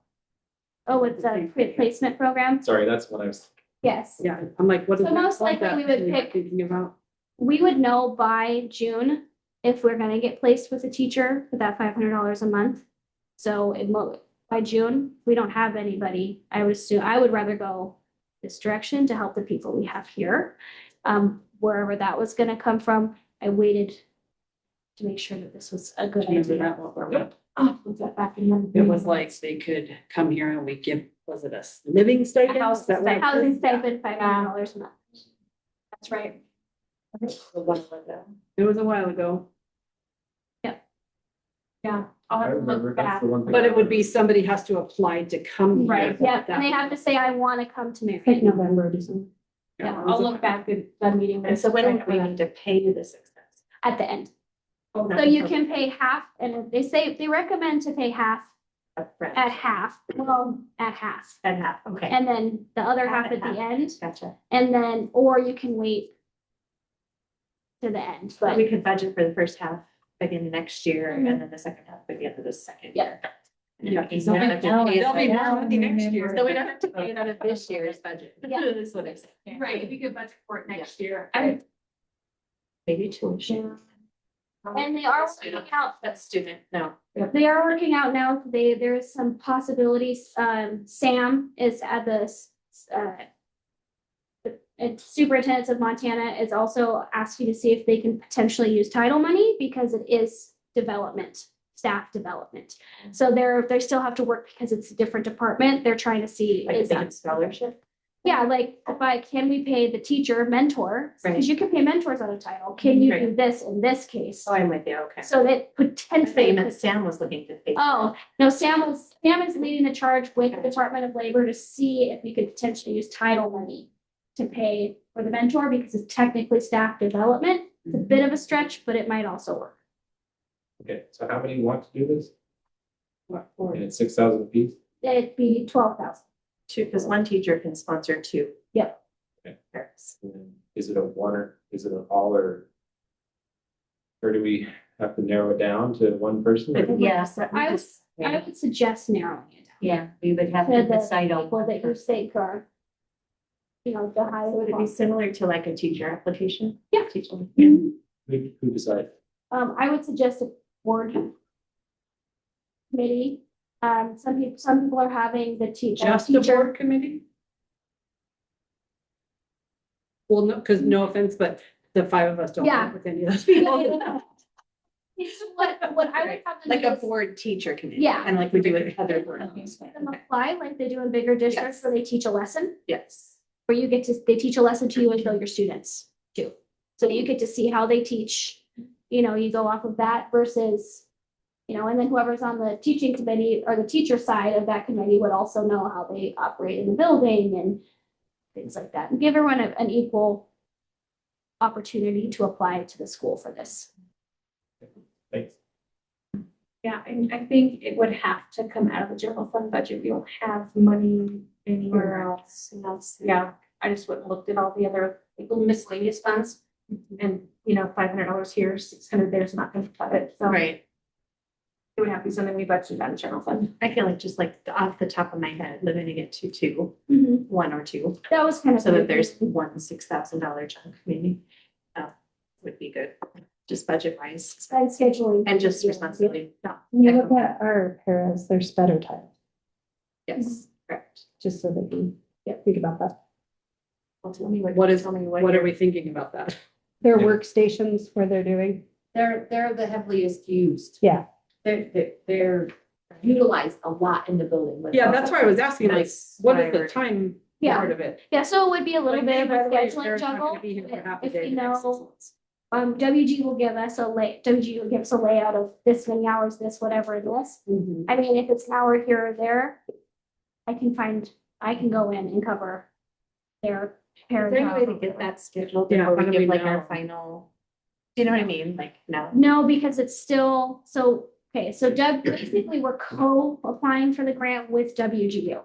it's a placement program. Sorry, that's what I was. Yes. Yeah, I'm like, what is So that most like likely that we would really pick- thinking about? We would know by June if we're gonna get placed with a teacher for that $500 a month. So by June, we don't have anybody. I would rather go this direction to help the people we have here. Wherever that was gonna come from, I waited to make sure that this was a good Remember idea. that what we're- Was that back in? It was like they could come here and we give, was it a living stipend? house Is that what it Housing is? stipend, $500 a month. That's right. It was a while ago, Yeah. I'll I have to remember, look that's back. the one thing. but I it would be remember. somebody has to apply to come here. Right, yeah, That and they was- have to say, I wanna come to Like Marion November or December. Yeah, it was I'll a- look back at that meeting. And so when would we need to pay this expense? at the end. Oh, So you can pay half, and they recommend to pay half Upfront. at half, at half. At half, okay, And then the other half Half at and the half. end, gotcha. and then, or you can wait to the end, But but we could budget for the first half by the end of next year, and then the second half by the end of the second year. Yeah, And so we don't we- have to pay it there'll be by- more money next year. So we don't have to pay it out of this year's budget. Yeah. That's what I'm saying. Right, if you could budget for it next year. Maybe tuition. and they are working out, That's student, no. they are working out now, there is some possibilities, Sam is at the superintendent of Montana is also asking to see if they can potentially use title money, because it is development, staff development. So they still have to work because it's a different department. They're trying to see Like is a scholarship. Yeah, like can we pay the teacher mentor? Right. Because you can pay mentors on a title. Can you do Right. this in this case? Oh, I'm with you, okay. So that potentially. Same as Sam was looking to pay. Oh, no, Sam is leading the charge with the Department of Labor to see if we could potentially use title money to pay for the mentor because it's technically staff development. It's a bit of a stretch, but it might also work. Okay, so how many want to do this? What, And it's 6,000 apiece? It'd be 12,000. Two, because one teacher can sponsor two. Yep. Okay. Parents. And then is it a one or is it an all or? Or do we have to narrow it down to one person? or- Yes. I would suggest narrowing it down. Yeah, we would have To to the decide on. people that you think are, the higher. Would it be similar to like a teacher application? Yeah. Teaching. Who decides? I would suggest a board committee. Some people are having the Just a teacher. board committee? Well, no, because no offense, but the five of us don't Yeah. work with any of those people. What I would have them Like do a is board teacher committee. Yeah. And like we do it other board. have them apply like they do in bigger districts Yes. where they teach a lesson, Yes. where they teach a lesson to you and show your students too. So you get to see how they teach, you go off of that versus, and then whoever's on the teaching committee or the teacher side of that committee would also know how they operate in the building and things like that. And give everyone an equal opportunity to apply to the school for this. Thanks. Yeah, and I think it would have to come out of the general fund budget. We don't have money anywhere else. And that's, yeah, I just went and looked at all the other little miscellaneous funds. And, $500 here, 600 there's not gonna cut it. So Right. it would have to be something we budgeted out of the general fund. I feel like just like off the top of my head, limiting it to two, one or two, That was kind of. so that there's one $6,000 chunk maybe. Would be good, just budget wise And scheduling. and just responsibility. When you look at our paras, there's better time, Yes, correct. just so they can, think about that. Well, tell me What is, tell me what are we thinking about that? Their Yeah. workstations where they're doing, They're the heaviest used. yeah. They're utilized a lot in the building. with Yeah, that's why I was asking, like, That's what why is the we're- time Yeah. part of it? Yeah, so it would be a little Like, bit of by a the way, scheduling they're not juggle. gonna be here for half a If day we the next 6 know, months. WG will give us WG will give us a layout of this many hours, this, whatever it is. I mean, if it's an hour here or there, I can go in and cover their Is there any way to parent. get that scheduled Yeah, before how we do we give like our know? final? Do you know what I mean? Like, no. No, because it's still, okay, so basically we're co-applying for the grant with WGU.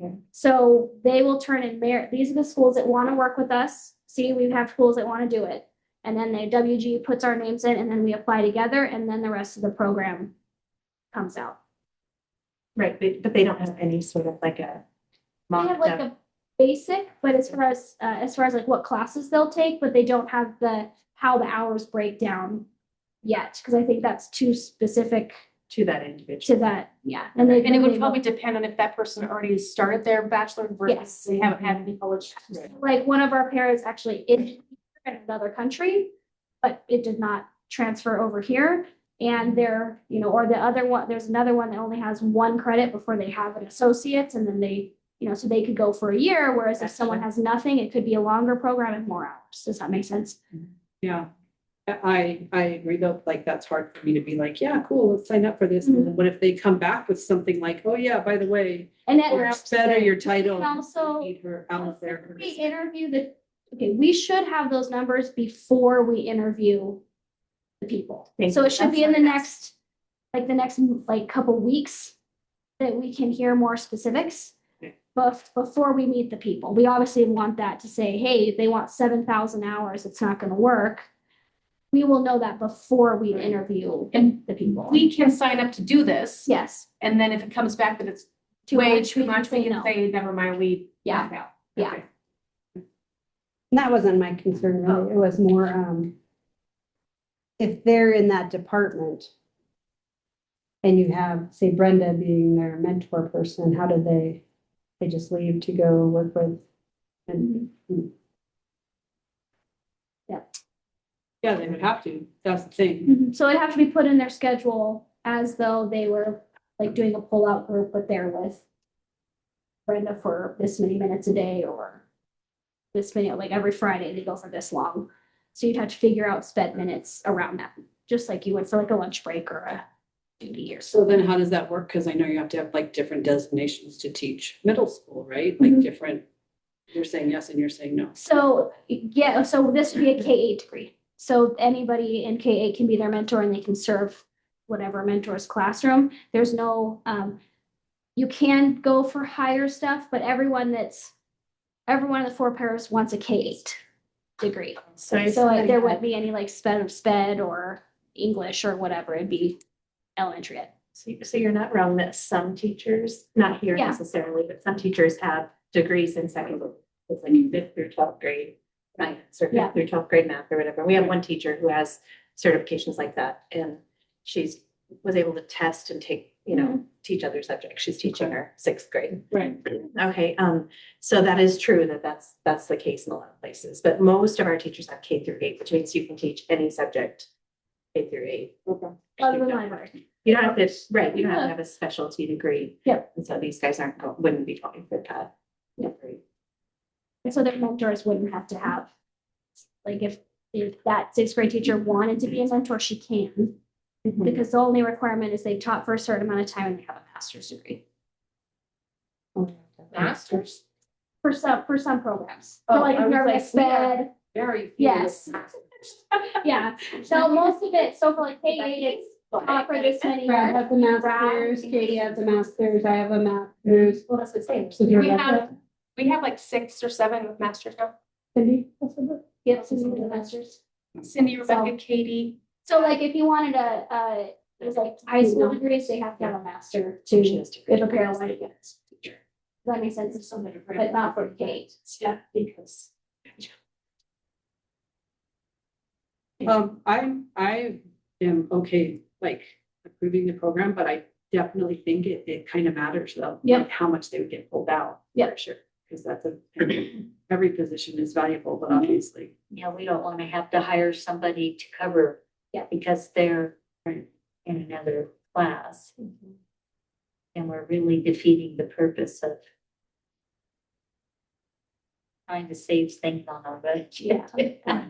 Okay. So they will turn in these are the schools that want to work with us. See, we have schools that want to do it. And then WG puts our names in and then we apply together and then the rest of the program comes out. Right, but they don't have any sort of like a. They have mocked like up- a basic, but as far as like what classes they'll take, but they don't have how the hours break down yet, because I think that's too specific to that individual. to that, yeah. And it they would will- probably depend on if that person already started their bachelor versus Yes. they haven't had any college. Like one of our parents actually in another country, but it did not transfer over here. And they're, or the other one, there's another one that only has one credit before they have an associate's and then they, so they could go for a year, whereas if someone has nothing, it could be a longer program and more hours. Does that make sense? Yeah, I agree though, like, that's hard for me to be like, yeah, cool, let's sign up for this. And then what if they come back with something like, oh yeah, by the way, And that perhaps better your title. And also- Need her out of there. we interview we should have those numbers before we interview the people. Thank So you. it should be in the That's next couple weeks that we can hear more specifics. But before we meet the people, we obviously want that to say, hey, they want 7,000 hours, it's not gonna work. We will know that before we interview And the people. we can sign up to do this. Yes. And then if it comes back that it's Too way much, too we can much, we say can no. say, never mind, we Yeah. back out. Yeah. Okay. And that wasn't my concern, really. It was more, if they're in that department and you have, say, Brenda being their mentor person, how do they just leave to go work with? And Yeah, they would have to, that's the thing. Mhm. So it'd have to be put in their schedule as though they were like doing a pullout group, but they're with Brenda for this many minutes a day or this many, like every Friday they go for this long. So you'd have to figure out sped minutes around that, just like you would for like a lunch break or a duty or so. So then how does that work? Because I know you have to have like different designations to teach middle school, right? Like Mhm. different, you're saying yes and you're saying no. So, yeah, so this would be a K-8 degree. So anybody in K-8 can be their mentor and they can serve whatever mentor's classroom. There's no, you can go for higher stuff, but every one of the four pairs wants a K-8 degree. So if So somebody there had- wouldn't be any like sped or English or whatever. It'd be elementary ed. So you're not wrong that some teachers, not here Yeah. necessarily, but some teachers have degrees in second. It's like 5th through 12th grade, right? So Yeah. 5th through 12th grade math or whatever. We have one teacher who has certifications like that, and she's was able to test and take, teach other subjects. She's teaching her 6th grade. Right. Okay, so that is true that that's the case in a lot of places, but most of our teachers have K through 8, which means you can teach any subject K through 8. Other than library. You don't have to, right, you don't have to have a specialty degree. Yep. And so these guys wouldn't be going for that. Yep. And so their mentors wouldn't have to have, like if that 6th grade teacher wanted to be a mentor, she can. Because the only requirement is they've taught for a certain amount of time and they have a master's degree. Masters? For some programs. Oh, So like I if was you're like, like sped, Very few. yes. Yeah, so most of it, so for like K-8, it's taught for this many. Brad has a master's, Katie has a master's, I have a master's. Well, that's the same. We have like 6 or 7 with masters now. Cindy? Yep, so you need a master's. Cindy, Rebecca, Katie. So like if you wanted it was like high school degrees, they have to have a master to, if a parent wanted to get a teacher. Does that make sense? If somebody, but not for K-8. Yeah, because. I am okay, like approving the program, but I definitely think it kind of matters though. Yep. Like how much they would get pulled out. Yep. For sure. Because that's every position is valuable, but obviously. Yeah, we don't want to have to hire somebody to cover. Yeah. Because they're Right. in another class. And we're really defeating the purpose of trying to save things on our budget. Yeah.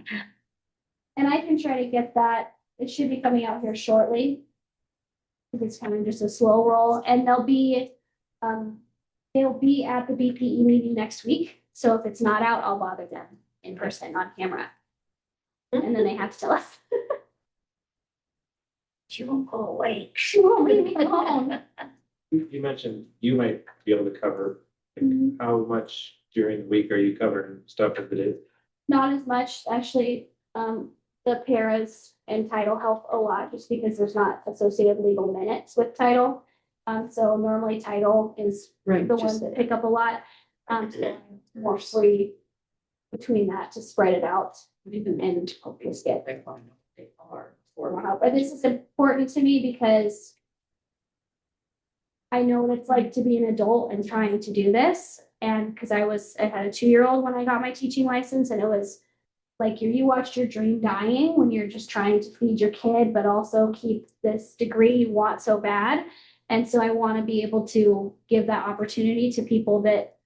And I can try to get that, it should be coming out here shortly. It's kind of just a slow roll, and they'll be at the BPE meeting next week. So if it's not out, I'll bother them in person on camera. And then they have to tell us. She won't go away. She won't leave me alone. You mentioned you might be able to cover, how much during the week are you covering stuff as it is? Not as much, actually, the paras and title help a lot just because there's not associated legal minutes with title. So normally title is Right. the ones that pick up a lot. So more free between that to spread it out and hopefully get. They find out what they are. Wow, but this is important to me because I know what it's like to be an adult and trying to do this. And because I had a 2-year-old when I got my teaching license, and it was like you watched your dream dying when you're just trying to feed your kid, but also keep this degree you want so bad. And so I want to be able to give that opportunity to people that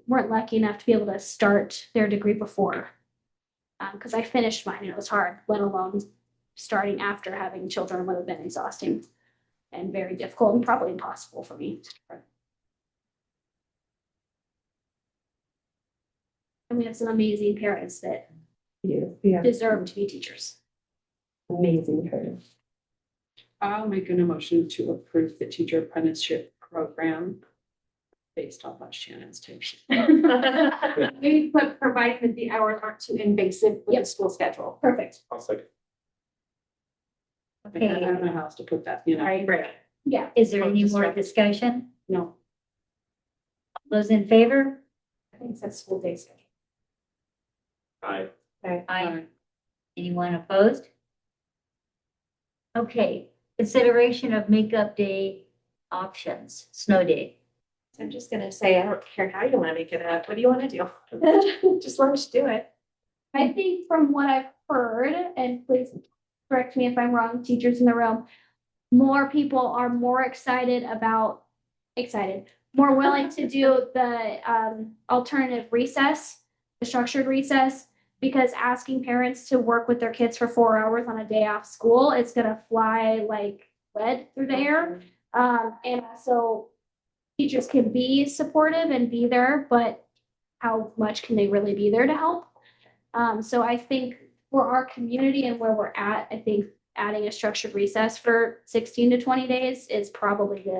weren't lucky enough to be able to start their degree before. Because I finished mine and it was hard, let alone starting after having children would have been exhausting and very difficult and probably impossible for me. And we have some amazing parents that Yeah. deserve to be teachers. Amazing parents. I'll make an emotion to approve the teacher apprenticeship program based off of Shannon's tips. Maybe put providing that the hours aren't too invasive with the school schedule. Perfect. I'll second. I don't know how else to put that, you know. Right. Yeah. Is there any more discussion? No. Those in favor? I think that's school day schedule. Aye. Aye. Anyone opposed? Okay, consideration of makeup day options, snow day. I'm just gonna say, I don't care how you wanna make it up. What do you wanna do? Just let us do it. I think from what I've heard, and please correct me if I'm wrong, teachers in the room, more people are more excited, more willing to do the alternative recess, the structured recess, because asking parents to work with their kids for 4 hours on a day off school, it's gonna fly like lead through the air. And so teachers can be supportive and be there, but how much can they really be there to help? So I think for our community and where we're at, I think adding a structured recess for 16 to 20 days is probably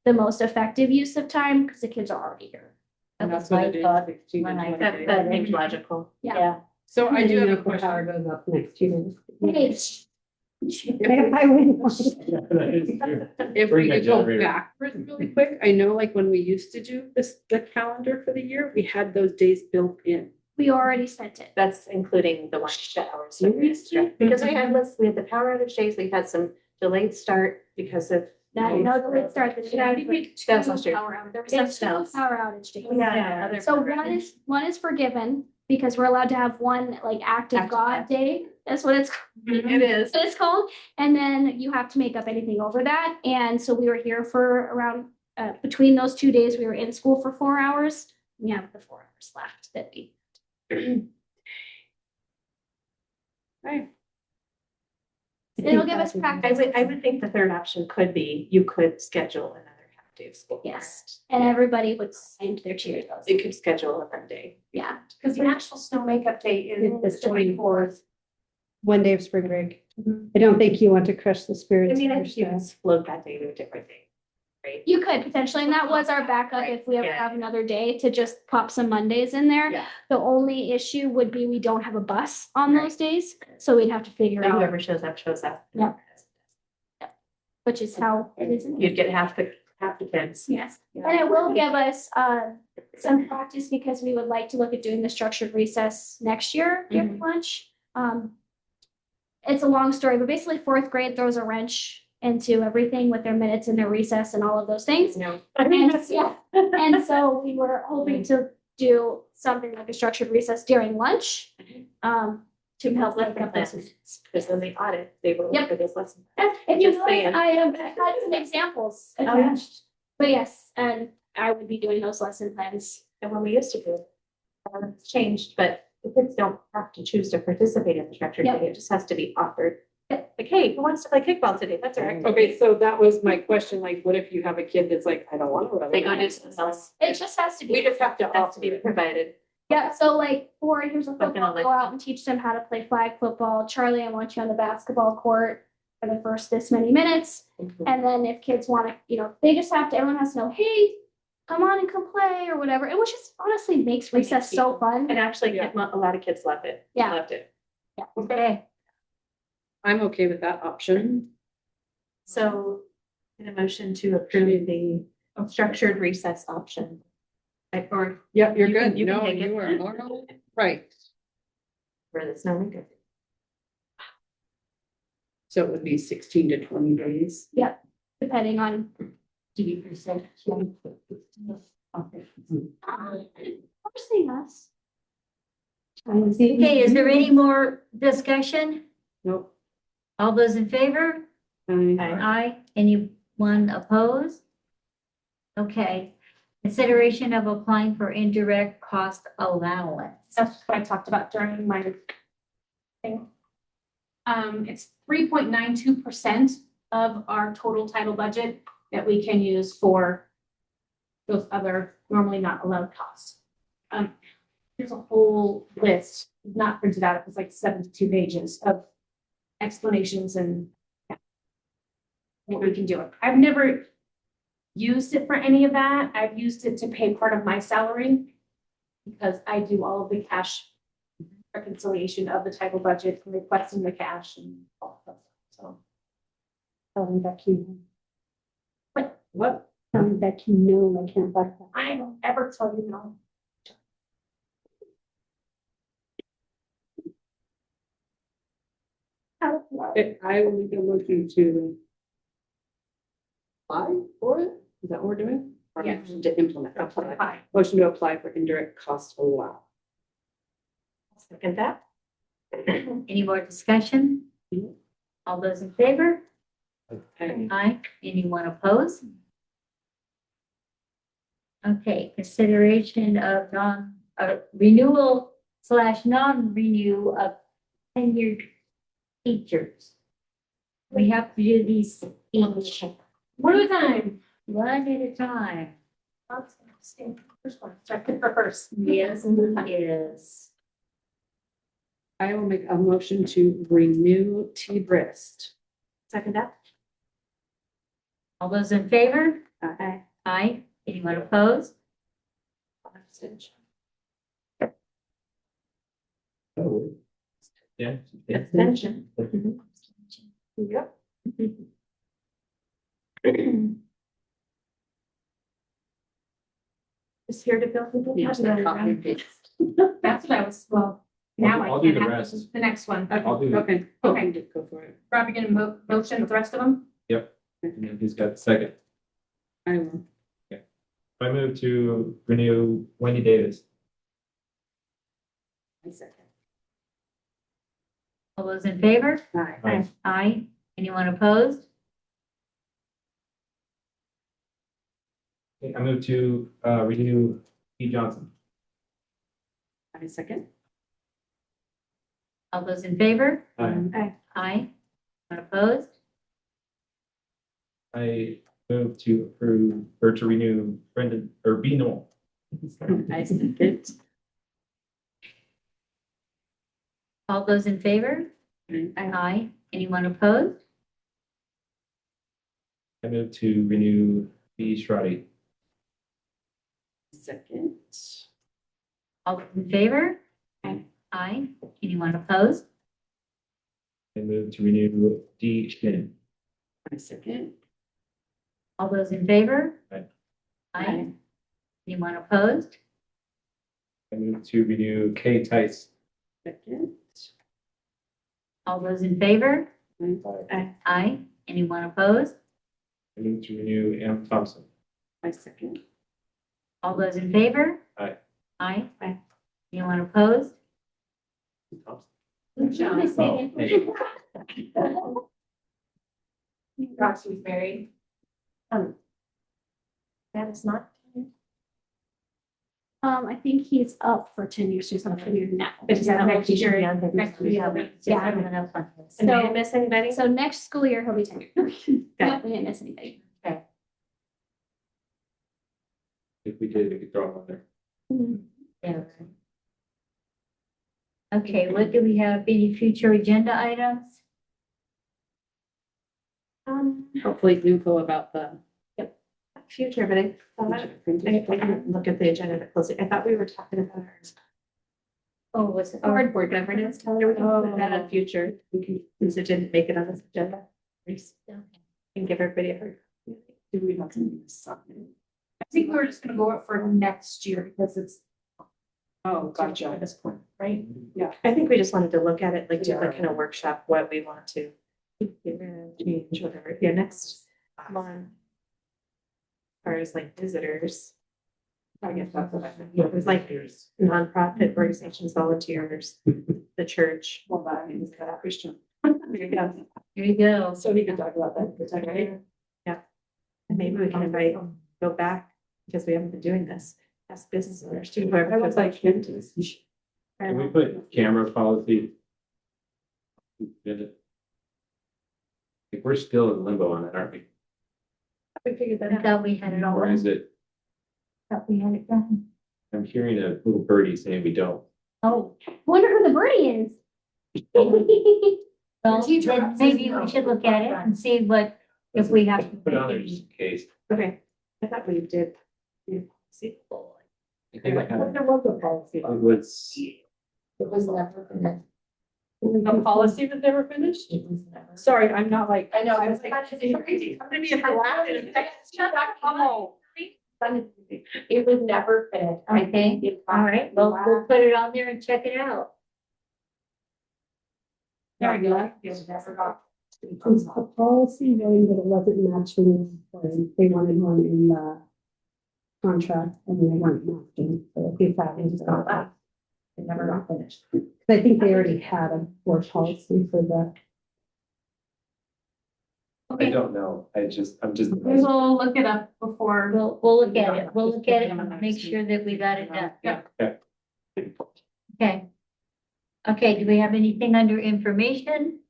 the most effective use of time because the kids are already here. And That's that's what my it is, thought 16 to when I 20 That, days. that seems logical. Yeah. So I do have a If the power question. goes up next 2 days. Hey, I wouldn't. If Bring we that could go generator. backwards really quick, I know like when we used to do this, the calendar for the year, we had those days built in. we already sent it. That's including the lunch hours. So Seriously? because we had the power outage days, we had some delayed start because of. No, the late start this year. That was last year. There was It's some two power outage days. Yeah, other So power outage. one is forgiven because we're allowed to have one like active Active God God. day. That's what it's It is. it's called. And then you have to make up anything over that. And so we were here for around between those 2 days, we were in school for 4 hours. We have the 4 hours left that we. Right. It'll give us practice. I would think the third option could be, you could schedule another half day of school. Yes, and everybody would send their cheers. You could schedule a fun day. Yeah. Because the actual snow makeup day is It's the 24th. 1 day of spring break. I don't think you want to crush the I spirits. mean, of I your think you can staff. float that day to a different day, right? You could potentially, and that was our backup if we ever Yeah. have another day to just pop some Mondays in there. Yeah. The only issue would be we don't have a bus on Right. those days, so we'd have to figure So out, whoever shows up, shows up. Yeah. which is how it is. You'd get half the kids. Yes, and it will give us some practice because we would like to look at doing the structured recess next year during lunch. It's a long story, but basically fourth grade throws a wrench into everything with their minutes and their recess and all of those things. No. And yeah, and so we were hoping to do something like a structured recess during lunch, to help with the lessons. Because when they audit, they will Yep. look at this lesson. If you Just notice, saying. I have had some examples yeah. attached, but yes, and I would be doing those lesson plans. And when we used to do it, it's changed, but the kids don't have to choose to participate in the structured Yep. day. It just has to be offered. Like, hey, who wants to play kickball today? That's our activity. Okay, so that was my question, like, what if you have a kid that's like, I don't want to run? They go do something else. It just has to be. We just have to It has to be offer it. provided. Yeah, so like 4 years of Something football, like- go out and teach them how to play flag football. Charlie, I want you on the basketball court for the first this many minutes. And then if kids want to, they just have to, everyone has to know, hey, come on and come play or whatever. It was just honestly makes recess so fun. And actually, Yeah. a lot of kids loved it. Yeah. Loved it. Okay, I'm okay with that option. So, in a motion to approve the structured recess option. Or Yeah, you're You can- good. you can No, take it. you are all right. where there's no makeup. So it would be 16 to 20 days. Depending on. Forcing us. okay, is there any more discussion? Nope. All those in favor? Aye. Anyone opposed? Okay. Consideration of applying for indirect cost allowance. That's what I talked about during my thing. It's 3.92% of our total title budget that we can use for those other normally not allowed costs. There's a whole list, not printed out, it was like 72 pages of explanations and what we can do. I've never used it for any of that. I've used it to pay part of my salary because I do all of the cash reconciliation of the title budget and requesting the cash and all of that. So. Telling Becky, What? telling Becky, no, I can't buy that. I don't ever tell you no. I will make a motion to apply for it. Is that what we're doing? Or Yeah. motion to implement. Fine. Motion to apply for indirect cost allowance. Second that. Any more discussion? All those in favor? Okay. Aye. Anyone opposed? Okay, consideration of renewal / non-renew of tenured teachers. We have to do these each One at a time. one at a time. First one, check it for first. Yes, yes. I will make a motion to renew T-Brist. Second that? All those in favor? Aye. Aye. Anyone opposed? Oh. Yeah. Yeah. Extension. Yep. Just here to fill people. Yeah. That's what I was, well, now I I'll do can't the have rest. the next one. I'll do it. Okay. Okay. Go for it. Robbie gonna motion with the rest of them? And then who's got the second? I will. I move to renew Wendy Davis. All those in favor? Aye. Aye. Anyone opposed? I move to renew P. Johnson. I second. All those in favor? Aye. Aye. Anyone opposed? I move to approve or to renew Brendan or B. Noel. I second. All those in favor? Aye. Anyone opposed? I move to renew B. Shrotty. Second. All those in favor? Aye. Anyone opposed? I move to renew D. Shannon. I second. All those in favor? Aye. Aye. Anyone opposed? I move to renew K. Tice. Second. All those in favor? I Aye. Anyone opposed? move to renew M. Thompson. I second. All those in favor? Aye. Aye. Anyone opposed? Thompson. Good job. Oh, hey. Roxy was married. That is not. I think he's up for 10 years, he's not tenured now. It's Yeah, next year. next year. Yeah, everyone else on this. And So- did I miss anybody? So next school year, he'll be tenured. Yep, we didn't miss anybody. If we did, we could throw him on there. Yeah. Okay, what do we have? Any future agenda items? Hopefully info about the. Future, but I didn't look at the agenda that closely. I thought we were talking about our Oh, was it? board governance. Tyler, we can put that on future. We can, since it didn't make it on this agenda. And give everybody a heard. Do we have something? I think we're just gonna go up for next year because it's Oh, at gotcha. this point, right? I think we just wanted to look at it, like do like kind of workshop what we want to change, whatever. Yeah, next month. As far as like visitors. I guess that's what I meant. It was like nonprofit organizations, volunteers, the church. Well, that means that Christian. There you go. Here you go. So we can talk about that. Right? Yeah. And maybe we can invite, go back, because we haven't been doing this, ask business owners to whoever. I was like, Can we put camera policy? in it? Like, we're still in limbo on that, aren't we? We figured that I out. thought we had it all. Or is it, Thought we had it done. I'm hearing a little birdie saying we don't. Oh, Wonder who the birdie is. well, teacher then maybe we should look at it and see what, if we have. to Put it on there make just any- in case. Okay, I thought we did. See. I think I had- There was a policy. It was, It was never finished. A policy that never finished? It was never. Sorry, I'm not like. I know, I was like, like, crazy. I'm gonna be a black and Oh. It was never finished. I Okay, think it- all right, well, we'll put it on there and check it out. There we go. It never got. It was a policy knowing that it wasn't matching, they wanted one in the contract and they weren't matching, so we thought it was Got that. It never got finished. I think they already had a board policy for the. I don't know. I'm just. We will look it up before. We'll look at it. We'll look at it and make sure that we got it done. Yeah. Okay. Okay, do we have anything under information?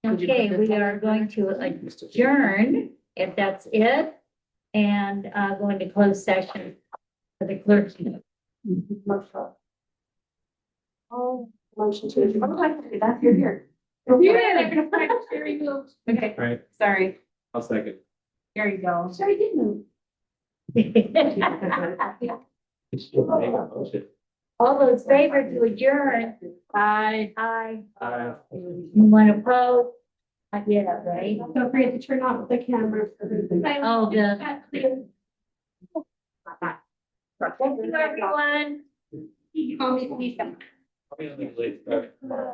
Okay, we are going to adjourn, if that's it, and go into closed session for the clerk. Oh, motion to adjourn. Oh, that's you're here. You're here. Very moved. Okay, Right, sorry. I'll second. There you go. Sorry, didn't move. All those favor to adjourn? Bye. Aye. Uh, Anyone opposed? Yeah, right? Don't forget to turn off the camera. Oh, the. Thank you, everyone. Call me, please. I'll be on the late start tomorrow.